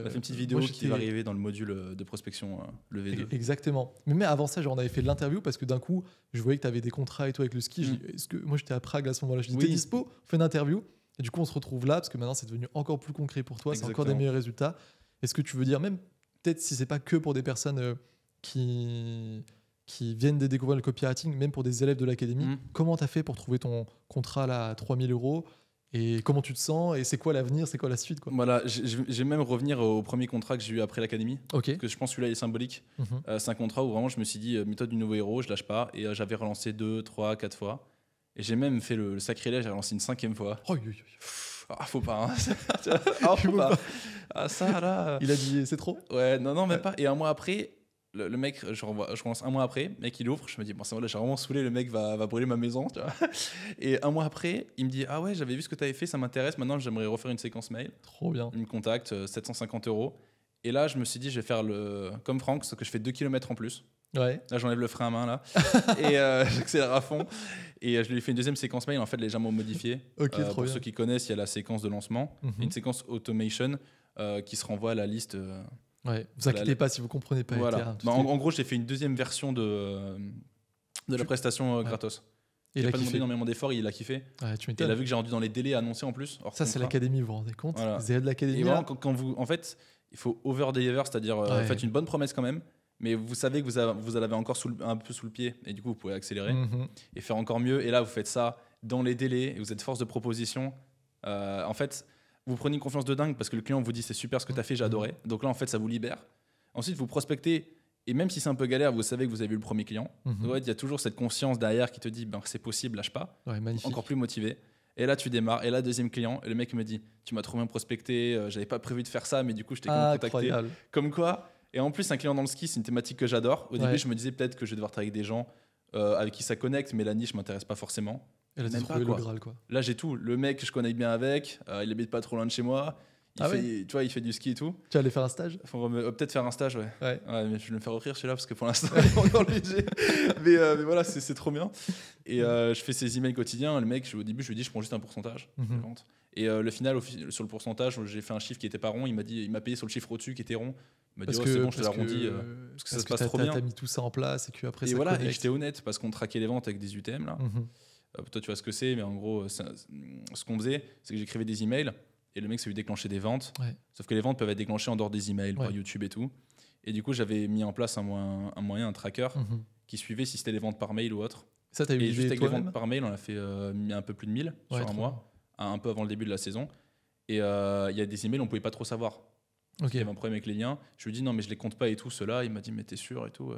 Speaker 1: fait une petite vidéo qui va arriver dans le module de prospection, le V2.
Speaker 2: Exactement. Mais avant ça, on avait fait de l'interview parce que d'un coup, je voyais que tu avais des contrats et tout avec le ski. Moi, j'étais à Prague à ce moment-là. Je dis, t'es dispo? On fait une interview. Et du coup, on se retrouve là parce que maintenant, c'est devenu encore plus concret pour toi. Exactement. C'est encore des meilleurs résultats. Est-ce que tu veux dire, même peut-être si c'est pas que pour des personnes qui viennent de découvrir le copywriting, même pour des élèves de l'académie, comment tu as fait pour trouver ton contrat là, à 3 000 € et comment tu te sens et c'est quoi l'avenir, c'est quoi la suite quoi?
Speaker 1: Voilà, j'ai même revenir au premier contrat que j'ai eu après l'académie, parce que je pense que celui-là est symbolique. C'est un contrat où vraiment je me suis dit méthode du nouveau héros, je lâche pas, et j'avais relancé 2, 3, 4 fois et j'ai même fait le sacrilège, j'ai relancé une 5e fois. Faut pas, hein. Faut pas. Ça là.
Speaker 2: Il a dit c'est trop.
Speaker 1: Ouais, non, même pas. Et un mois après, le mec, je relance un mois après, le mec il ouvre, je me dis bon c'est bon là j'ai vraiment saoulé, le mec va brûler ma maison, tu vois. Et un mois après, il me dit ah ouais j'avais vu ce que tu avais fait, ça m'intéresse, maintenant j'aimerais refaire une séquence mail.
Speaker 2: Trop bien.
Speaker 1: Il me contacte, 750 €. Et là je me suis dit je vais faire comme Franck, sauf que je fais 2 km en plus.
Speaker 2: Ouais.
Speaker 1: Là j'enlève le frein à main là et j'accélère à fond et je lui ai fait une deuxième séquence mail en fait légèrement modifiée. Pour ceux qui connaissent, il y a la séquence de lancement et une séquence automation qui se renvoie à la liste.
Speaker 2: Ouais, vous inquiétez pas si vous comprenez pas.
Speaker 1: Voilà. En gros, j'ai fait une deuxième version de la prestation gratos. Il n'a pas demandé énormément d'efforts, il a kiffé.
Speaker 2: Ouais, tu
Speaker 1: m'étonnes. Il a vu que j'ai rendu dans les délais annoncés en plus.
Speaker 2: Ça, c'est l'académie, vous vous rendez compte?
Speaker 1: Voilà.
Speaker 2: Vous avez de l'académie.
Speaker 1: Et vraiment, quand vous, en fait, il faut over-deliver, c'est-à-dire faites une bonne promesse quand même, mais vous savez que vous l'avez encore un peu sous le pied, et du coup, vous pouvez accélérer et faire encore mieux. Et là, vous faites ça dans les délais, et vous êtes force de proposition. En fait, vous prenez une confiance de dingue parce que le client vous dit c'est super ce que tu as fait, j'ai adoré. Donc là, en fait, ça vous libère. Ensuite, vous prospectez. Et même si c'est un peu galère, vous savez que vous avez eu le premier client. Il y a toujours cette conscience derrière qui te dit c'est possible, lâche pas.
Speaker 2: Ouais,
Speaker 1: encore plus motivé. Et là, tu démarres. Et là, deuxième client. Et le mec me dit tu m'as trop bien prospecté, j'avais pas prévu de faire ça, mais du coup, je t'ai contacté. Comme quoi. Et en plus, un client dans le ski, c'est une thématique que j'adore. Au début, je me disais peut-être que je vais devoir travailler avec des gens avec qui ça connecte, mais la niche m'intéresse pas forcément.
Speaker 2: Et là,
Speaker 1: même pas,
Speaker 2: le Graal, quoi.
Speaker 1: Là, j'ai tout. Le mec, je connais bien avec. Il habite pas trop loin de chez moi. Tu vois, il fait du ski et tout.
Speaker 2: Tu vas aller faire un stage?
Speaker 1: Faut peut-être faire un stage, ouais. Mais je vais me faire offrir celui-là parce que pour l'instant, il est pas dans le budget. mais voilà, c'est trop bien. Et je fais ses emails quotidiens. Le mec, au début, je lui dis, je prends juste un pourcentage de vente. Et le final, sur le pourcentage, j'ai fait un chiffre qui n'était pas rond. Il m'a payé sur le chiffre au-dessus qui était rond. Il m'a dit, c'est bon, je te l'arrondis. Parce que ça se passe trop bien.
Speaker 2: T'as mis tout ça en place et que après.
Speaker 1: Et voilà, et j'étais honnête parce qu'on traquait les ventes avec des UTM là. Toi, tu vois ce que c'est, mais en gros, ce qu'on faisait, c'est que j'écrivais des emails. Et le mec, ça lui déclenchait des ventes. Sauf que les ventes peuvent être déclenchées en dehors des emails, par YouTube et tout. Et du coup, j'avais mis en place un tracker qui suivait si c'était les ventes par mail ou autre.
Speaker 2: Ça, t'as eu
Speaker 1: et juste avec les ventes par mail, on a fait un peu plus de 1000 sur un mois, un peu avant le début de la saison. Et il y a des emails, on pouvait pas trop savoir. Il y avait un problème avec les liens. Je lui ai dit non, mais je les compte pas et tout. Ceux-là, il m'a dit mais t'es sûr et tout.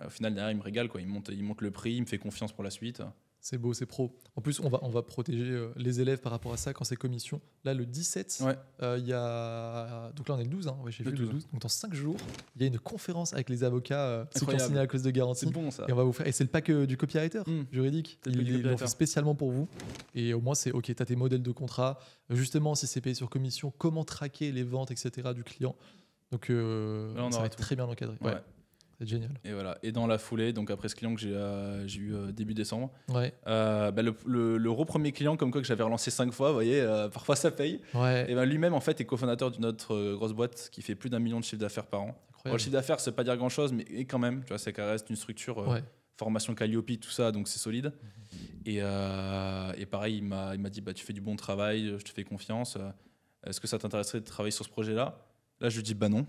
Speaker 1: Au final, derrière, il me régale, quoi. Il monte le prix, il me fait confiance pour la suite.
Speaker 2: C'est beau, c'est pro. En plus, on va protéger les élèves par rapport à ça quand c'est commission. Là, le 17, il y a... Donc là, on est le 12, hein. J'ai vu le 12. Donc dans 5 jours, il y a une conférence avec les avocats qui ont signé la clause de garantie.
Speaker 1: C'est bon, ça.
Speaker 2: Et on va vous faire... Et c'est le pack du copywriter juridique. Ils l'ont fait spécialement pour vous. Et au moins, c'est OK, tu as tes modèles de contrat. Justement, si c'est payé sur commission, comment traquer les ventes, etc. du client. Donc, là, ça va être très bien encadré. Ouais. C'est génial.
Speaker 1: Et voilà. Et dans la foulée, donc après ce client que j'ai eu début décembre, le premier client comme quoi que j'avais relancé 5 fois, vous voyez, parfois ça paye. Et lui-même en fait est cofondateur d'une autre grosse boîte qui fait plus d'1 million de chiffre d'affaires par an. Alors, le chiffre d'affaires, c'est pas dire grand chose, mais quand même, tu vois, ça reste une structure formation Calliope, tout ça, donc c'est solide. Et pareil, il m'a dit tu fais du bon travail, je te fais confiance. Est-ce que ça t'intéresserait de travailler sur ce projet-là? Là, je lui dis non.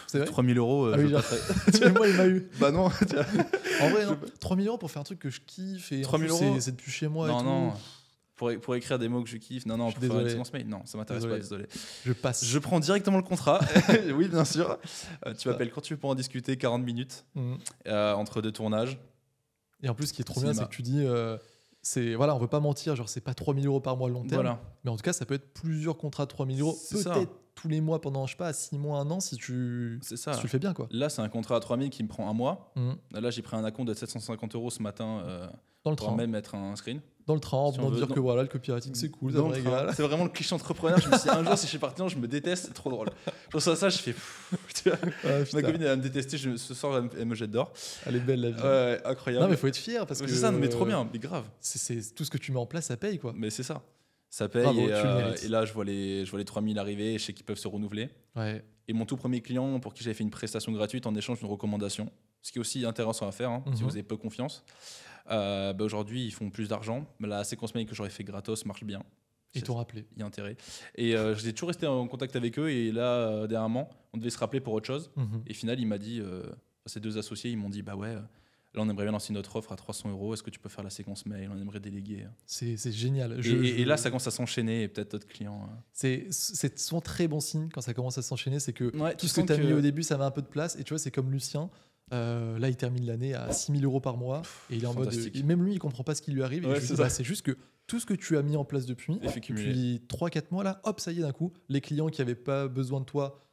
Speaker 2: C'est vrai
Speaker 1: 3 000 euros,
Speaker 2: moi il m'a eu.
Speaker 1: Bah non.
Speaker 2: En vrai, non. 3 000 euros pour faire un truc que je kiffe et
Speaker 1: 3 000 euros,
Speaker 2: c'est depuis chez moi.
Speaker 1: Non. Pour écrire des mots que je kiffe. Non, pour faire une séquence mail. Non, ça m'intéresse pas, désolé.
Speaker 2: Je passe.
Speaker 1: Je prends directement le contrat. Oui, bien sûr. Tu m'appelles quand tu veux pour en discuter, 40 minutes entre 2 tournages.
Speaker 2: Et en plus, ce qui est trop bien, c'est que tu dis. On veut pas mentir, genre c'est pas 3 000 euros par mois long terme. Mais en tout cas, ça peut être plusieurs contrats de 3 000 euros. Peut-être tous les mois pendant, je sais pas, 6 mois, 1 an si tu le fais bien, quoi.
Speaker 1: Là, c'est un contrat à 3 000 qui me prend un mois. Là, j'ai pris un acompte de 750 euros ce matin
Speaker 2: dans le
Speaker 1: pour
Speaker 2: train.
Speaker 1: Même mettre un screen.
Speaker 2: Dans le train, en venant dire que voilà, le copywriting c'est cool, ça me régale.
Speaker 1: C'est vraiment le cliché entrepreneur. Je me suis dit, un jour, si je suis parti, je me déteste, c'est trop drôle. Je pense à ça, je fais. Ma copine, elle va me détester, ce soir, elle me jette dehors.
Speaker 2: Elle est belle, la vie.
Speaker 1: Ouais, incroyable.
Speaker 2: Non, mais faut être fier parce que.
Speaker 1: C'est ça, mais trop bien, mais grave.
Speaker 2: C'est tout ce que tu mets en place, ça paye, quoi.
Speaker 1: Mais c'est ça. Ça paye. Bravo, et là, je vois les 3 000 arriver, je sais qu'ils peuvent se renouveler. Et mon tout premier client, pour qui j'avais fait une prestation gratuite en échange d'une recommandation, ce qui est aussi intéressant à faire, si vous avez peu confiance. Aujourd'hui, ils font plus d'argent. La séquence mail que j'aurais fait gratos marche bien.
Speaker 2: Ils t'ont rappelé.
Speaker 1: Il y a intérêt. Et j'ai toujours resté en contact avec eux. Et là, dernièrement, on devait se rappeler pour autre chose. Et au final, il m'a dit, ces 2 associés, ils m'ont dit, là, on aimerait bien lancer notre offre à 300 euros. Est-ce que tu peux faire la séquence mail? On aimerait déléguer.
Speaker 2: C'est génial.
Speaker 1: Et là, ça commence à s'enchaîner et peut-être d'autres clients.
Speaker 2: C'est souvent très bon signe quand ça commence à s'enchaîner. C'est que tout ce que tu as mis au début, ça met un peu de place. Et tu vois, c'est comme Lucien. Là, il termine l'année à 6 000 euros par mois. Et il est en mode. Même lui, il comprend pas ce qui lui arrive. C'est juste que tout ce que tu as mis en place depuis 3-4 mois, là, hop, ça y est, d'un coup, les clients qui n'avaient pas besoin de toi,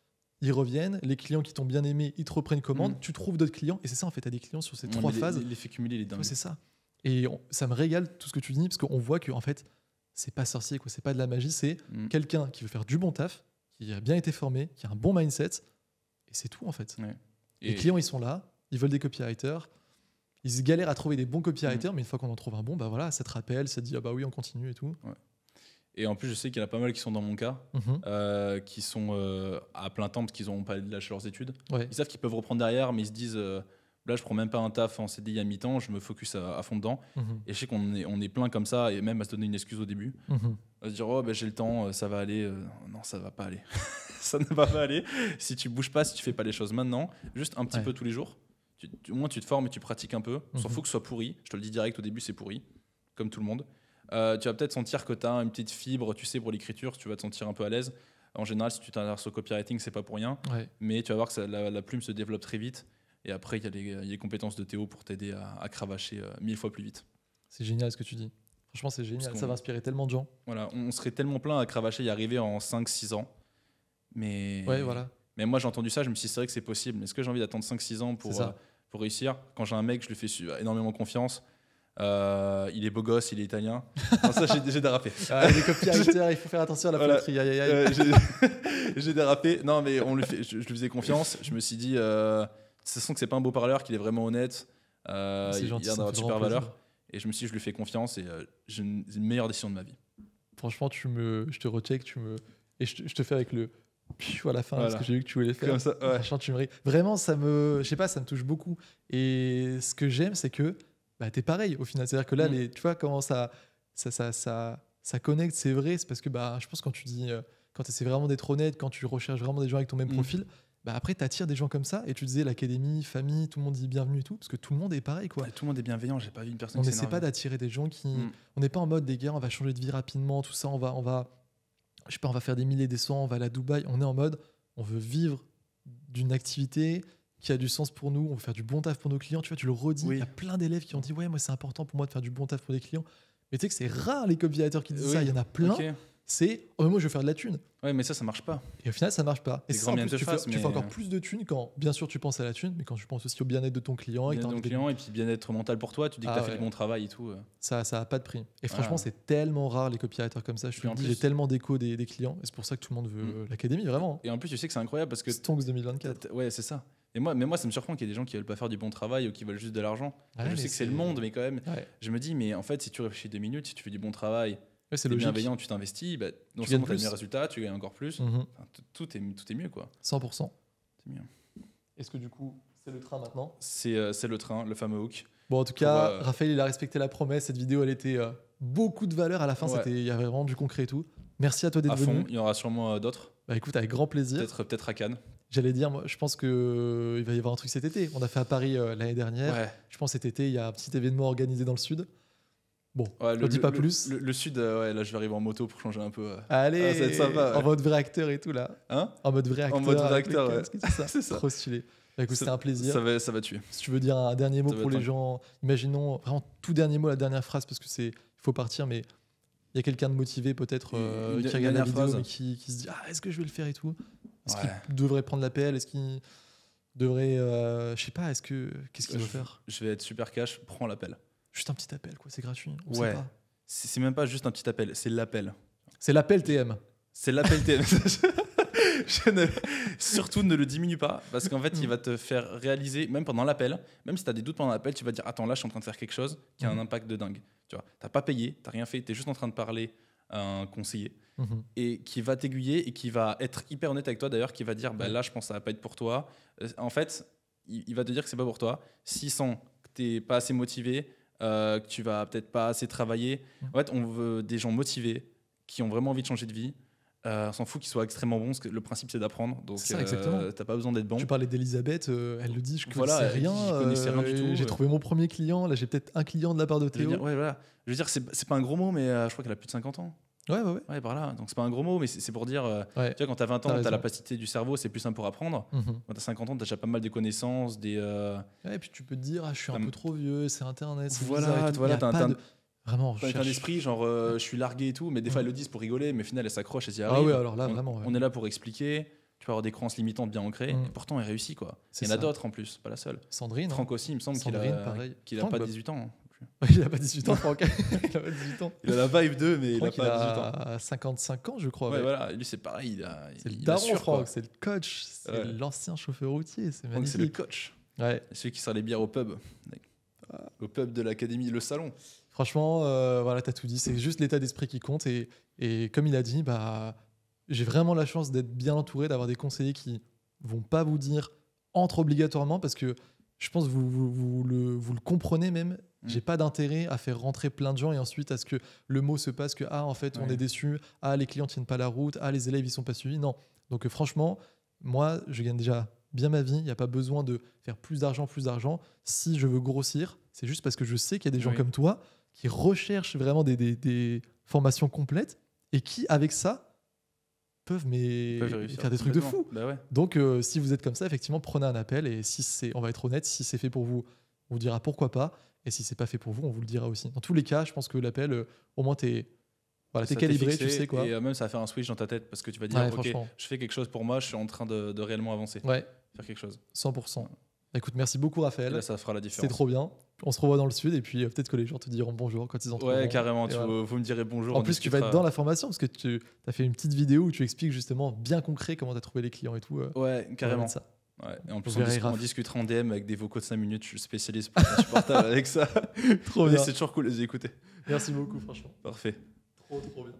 Speaker 2: ils reviennent. Les clients qui t'ont bien aimé, ils te reprennent commande. Tu trouves d'autres clients. Et c'est ça, en fait, tu as des clients sur ces 3 phases.
Speaker 1: L'effet cumulé, les dingues.
Speaker 2: C'est ça. Et ça me régale tout ce que tu dis, parce qu'on voit que, en fait, c'est pas sorcier, quoi. C'est pas de la magie. C'est quelqu'un qui veut faire du bon taf, qui a bien été formé, qui a un bon mindset. Et c'est tout, en fait. Les clients, ils sont là. Ils veulent des copywriters. Ils galèrent à trouver des bons copywriters, mais une fois qu'on en trouve un bon, voilà, ça te rappelle, ça te dit oui, on continue et tout.
Speaker 1: Et en plus, je sais qu'il y en a pas mal qui sont dans mon cas, qui sont à plein temps parce qu'ils n'ont pas lâché leurs études. Ils savent qu'ils peuvent reprendre derrière, mais ils se disent là, je prends même pas un taf en CDI à mi-temps, je me focus à fond dedans. Et je sais qu'on est plein comme ça, et même à se donner une excuse au début. À se dire j'ai le temps, ça va aller. Non, ça va pas aller. Ça ne va pas aller. Si tu bouges pas, si tu fais pas les choses maintenant, juste un petit peu tous les jours. Au moins, tu te formes et tu pratiques un peu. On s'en fout que ce soit pourri. Je te le dis direct au début, c'est pourri, comme tout le monde. Tu vas peut-être sentir que tu as une petite fibre, tu sais, pour l'écriture, tu vas te sentir un peu à l'aise. En général, si tu t'intéresses au copywriting, c'est pas pour rien. Mais tu vas voir que la plume se développe très vite. Et après, il y a les compétences de Théo pour t'aider à cravacher 1000 fois plus vite.
Speaker 2: C'est génial ce que tu dis. Franchement, c'est génial. Ça va inspirer tellement de gens.
Speaker 1: Voilà, on serait tellement plein à cravacher y arriver en 5-6 ans. Mais moi, j'ai entendu ça, je me suis dit, c'est vrai que c'est possible. Est-ce que j'ai envie d'attendre 5-6 ans pour réussir? Quand j'ai un mec, je lui fais énormément confiance. il est beau gosse, il est italien. Non, ça, j'ai dérapé.
Speaker 2: Les copywriters, il faut faire attention à la flatterie.
Speaker 1: J'ai dérapé. Non, mais je lui faisais confiance. Je me suis dit, de toute façon, que c'est pas un beau parleur, qu'il est vraiment honnête. Il a d'avoir de super valeur. Et je me suis dit, je lui fais confiance et c'est une meilleure décision de ma vie.
Speaker 2: Franchement, je te recheck, et je te fais avec le à la fin, parce que j'ai vu que tu voulais faire.
Speaker 1: Comme ça, ouais.
Speaker 2: Franchement, tu me ris. Vraiment, ça me touche beaucoup. Et ce que j'aime, c'est que t'es pareil au final. C'est-à-dire que là, tu vois comment ça connecte, c'est vrai. C'est parce que je pense quand tu dis, quand tu essaies vraiment d'être honnête, quand tu recherches vraiment des gens avec ton même profil, après, tu attires des gens comme ça. Et tu disais l'académie, famille, tout le monde dit bienvenue et tout. Parce que tout le monde est pareil, quoi.
Speaker 1: Ouais, tout le monde est bienveillant. J'ai pas vu une personne
Speaker 2: on
Speaker 1: qui
Speaker 2: n'essaie pas d'attirer des gens qui. On n'est pas en mode, des gars, on va changer de vie rapidement, tout ça. On va je sais pas, on va faire des milliers, des cents, on va aller à Dubaï. On est en mode, on veut vivre d'une activité qui a du sens pour nous. On veut faire du bon taf pour nos clients. Tu vois, tu le redis. Il y a plein d'élèves qui ont dit, ouais, moi, c'est important pour moi de faire du bon taf pour des clients. Mais tu sais que c'est rare les copywriters qui disent ça. Il y en a plein. C'est moi je veux faire de la thune.
Speaker 1: Ouais, mais ça marche pas.
Speaker 2: Et au final, ça marche pas. Et
Speaker 1: ça, en plus, tu
Speaker 2: fais encore plus de thunes quand, bien sûr, tu penses à la thune, mais quand tu penses aussi au bien-être de ton client.
Speaker 1: Et puis bien-être mental pour toi, tu dis que tu as fait du bon travail et tout.
Speaker 2: Ça a pas de prix. Et franchement, c'est tellement rare les copywriters comme ça. Je te le dis, j'ai tellement d'échos des clients. Et c'est pour ça que tout le monde veut l'académie, vraiment.
Speaker 1: Et en plus, tu sais que c'est incroyable parce que.
Speaker 2: Stonks 2024.
Speaker 1: Ouais, c'est ça. Mais moi, ça me surprend qu'il y ait des gens qui veulent pas faire du bon travail ou qui veulent juste de l'argent. Je sais que c'est le monde, mais quand même, je me dis, mais en fait, si tu réfléchis 2 minutes, si tu fais du bon travail. C'est bienveillant, tu t'investis, non seulement tu as de meilleurs résultats, tu gagnes encore plus. Tout est mieux, quoi.
Speaker 2: 100%.
Speaker 1: C'est mieux.
Speaker 2: Est-ce que du coup, c'est le train maintenant ?
Speaker 1: C'est le train, le fameux hook.
Speaker 2: Bon, en tout cas, Raphaël, il a respecté la promesse. Cette vidéo, elle était beaucoup de valeur. À la fin, il y avait vraiment du concret et tout. Merci à toi d'être venu.
Speaker 1: Il y en aura sûrement d'autres.
Speaker 2: Écoute, avec grand plaisir.
Speaker 1: Peut-être à Cannes.
Speaker 2: J'allais dire, moi, je pense qu'il va y avoir un truc cet été. On a fait à Paris l'année dernière.
Speaker 1: Ouais.
Speaker 2: Je pense cet été, il y a un petit événement organisé dans le sud. Bon, je ne dis pas plus.
Speaker 1: Le sud, là, je vais arriver en moto pour changer un peu.
Speaker 2: Allez,
Speaker 1: ça va être sympa,
Speaker 2: en mode vrai acteur et tout, là.
Speaker 1: Hein ?
Speaker 2: En mode vrai acteur.
Speaker 1: En mode vrai acteur, ouais.
Speaker 2: C'est ça. Trop stylé. Écoute, c'était un plaisir.
Speaker 1: Ça va tuer.
Speaker 2: Si tu veux dire un dernier mot pour les gens, imaginons, vraiment tout dernier mot, la dernière phrase, parce que il faut partir, mais il y a quelqu'un de motivé peut-être qui regarde la vidéo, mais qui se dit, est-ce que je vais le faire et tout ? Est-ce qu'il devrait prendre l'appel ? Est-ce qu'il devrait, je sais pas, qu'est-ce qu'il doit faire ?
Speaker 1: Je vais être super cash, prends l'appel.
Speaker 2: Juste un petit appel, quoi, c'est gratuit. On sait pas.
Speaker 1: C'est même pas juste un petit appel, c'est l'appel.
Speaker 2: C'est l'appel TM.
Speaker 1: C'est l'appel TM. Surtout ne le diminue pas, parce qu'en fait, il va te faire réaliser, même pendant l'appel, même si tu as des doutes pendant l'appel, tu vas te dire, attends, là, je suis en train de faire quelque chose qui a un impact de dingue. Tu vois, t'as pas payé, t'as rien fait, tu es juste en train de parler à un conseiller et qui va t'aiguiller et qui va être hyper honnête avec toi, d'ailleurs, qui va dire, là, je pense que ça va pas être pour toi. En fait, il va te dire que c'est pas pour toi. S'il sent que t'es pas assez motivé, que tu vas peut-être pas assez travailler. En fait, on veut des gens motivés qui ont vraiment envie de changer de vie. On s'en fout qu'ils soient extrêmement bons, parce que le principe c'est d'apprendre. Donc t'as pas besoin d'être bon.
Speaker 2: Tu parlais d'Elisabeth, elle le dit, je
Speaker 1: connaissais rien. Je connaissais rien du tout.
Speaker 2: J'ai trouvé mon premier client, là j'ai peut-être un client de la part de Théo.
Speaker 1: Je veux dire, c'est pas un gros mot, mais je crois qu'elle a plus de 50 ans. Ouais, par là. Donc c'est pas un gros mot, mais c'est pour dire, tu vois, quand t'as 20 ans, t'as la plasticité du cerveau, c'est plus simple pour apprendre. Quand t'as 50 ans, t'as déjà pas mal de connaissances,
Speaker 2: et puis tu peux te dire, je suis un peu trop vieux, c'est Internet, c'est
Speaker 1: voilà, t'as
Speaker 2: vraiment,
Speaker 1: un esprit, genre je suis largué et tout, mais des fois elles le disent pour rigoler, mais au final elles s'accrochent et s'y arrivent.
Speaker 2: Ah ouais, alors là, vraiment.
Speaker 1: On est là pour expliquer, tu vas avoir des croyances limitantes bien ancrées, et pourtant elle réussit, quoi. Il y en a d'autres en plus, pas la seule.
Speaker 2: Sandrine.
Speaker 1: Franck aussi, il me semble qu'il a pas 18 ans.
Speaker 2: Il a pas 18 ans, Franck. Il a pas 18 ans.
Speaker 1: Il a la vibe 2, mais
Speaker 2: Franck,
Speaker 1: il a pas 18 ans.
Speaker 2: Il a 55 ans, je crois.
Speaker 1: Ouais, voilà, lui c'est pareil.
Speaker 2: C'est le daron, Franck, c'est le coach, c'est l'ancien chauffeur routier. C'est magnifique.
Speaker 1: C'est le coach.
Speaker 2: Ouais.
Speaker 1: Celui qui sert les bières au pub. Au pub de l'académie, le salon.
Speaker 2: Franchement, voilà, t'as tout dit. C'est juste l'état d'esprit qui compte. Et comme il a dit, j'ai vraiment la chance d'être bien entouré, d'avoir des conseillers qui vont pas vous dire entre obligatoirement, parce que je pense que vous le comprenez même. J'ai pas d'intérêt à faire rentrer plein de gens et ensuite à ce que le mot se passe que en fait on est déçu, les clients tiennent pas la route, les élèves ils sont pas suivis. Non. Donc franchement, moi je gagne déjà bien ma vie, il n'y a pas besoin de faire plus d'argent. Si je veux grossir, c'est juste parce que je sais qu'il y a des gens comme toi qui recherchent vraiment des formations complètes et qui avec ça peuvent faire des trucs de fou. Donc si vous êtes comme ça, effectivement prenez un appel et on va être honnête, si c'est fait pour vous, on vous dira pourquoi pas. Et si c'est pas fait pour vous, on vous le dira aussi. Dans tous les cas, je pense que l'appel, au moins t'es calibré, tu sais quoi.
Speaker 1: Et même ça va faire un switch dans ta tête parce que tu vas dire, ok, je fais quelque chose pour moi, je suis en train de réellement avancer.
Speaker 2: Ouais.
Speaker 1: Faire quelque chose.
Speaker 2: 100%. Écoute, merci beaucoup Raphaël.
Speaker 1: Et là, ça fera la différence.
Speaker 2: C'était trop bien. On se revoit dans le sud et puis peut-être que les gens te diront bonjour quand ils en trouveront.
Speaker 1: Ouais, carrément. Vous me direz bonjour.
Speaker 2: En plus, tu vas être dans la formation parce que tu as fait une petite vidéo où tu expliques justement bien concret comment tu as trouvé les clients et tout.
Speaker 1: Ouais, carrément.
Speaker 2: Ça.
Speaker 1: Ouais. Et en plus, on discutera en DM avec des vocaux de 5 minutes. Je suis spécialiste pour insupportable avec ça.
Speaker 2: Trop bien.
Speaker 1: C'est toujours cool de les écouter.
Speaker 2: Merci beaucoup, franchement.
Speaker 1: Parfait.
Speaker 2: Trop bien.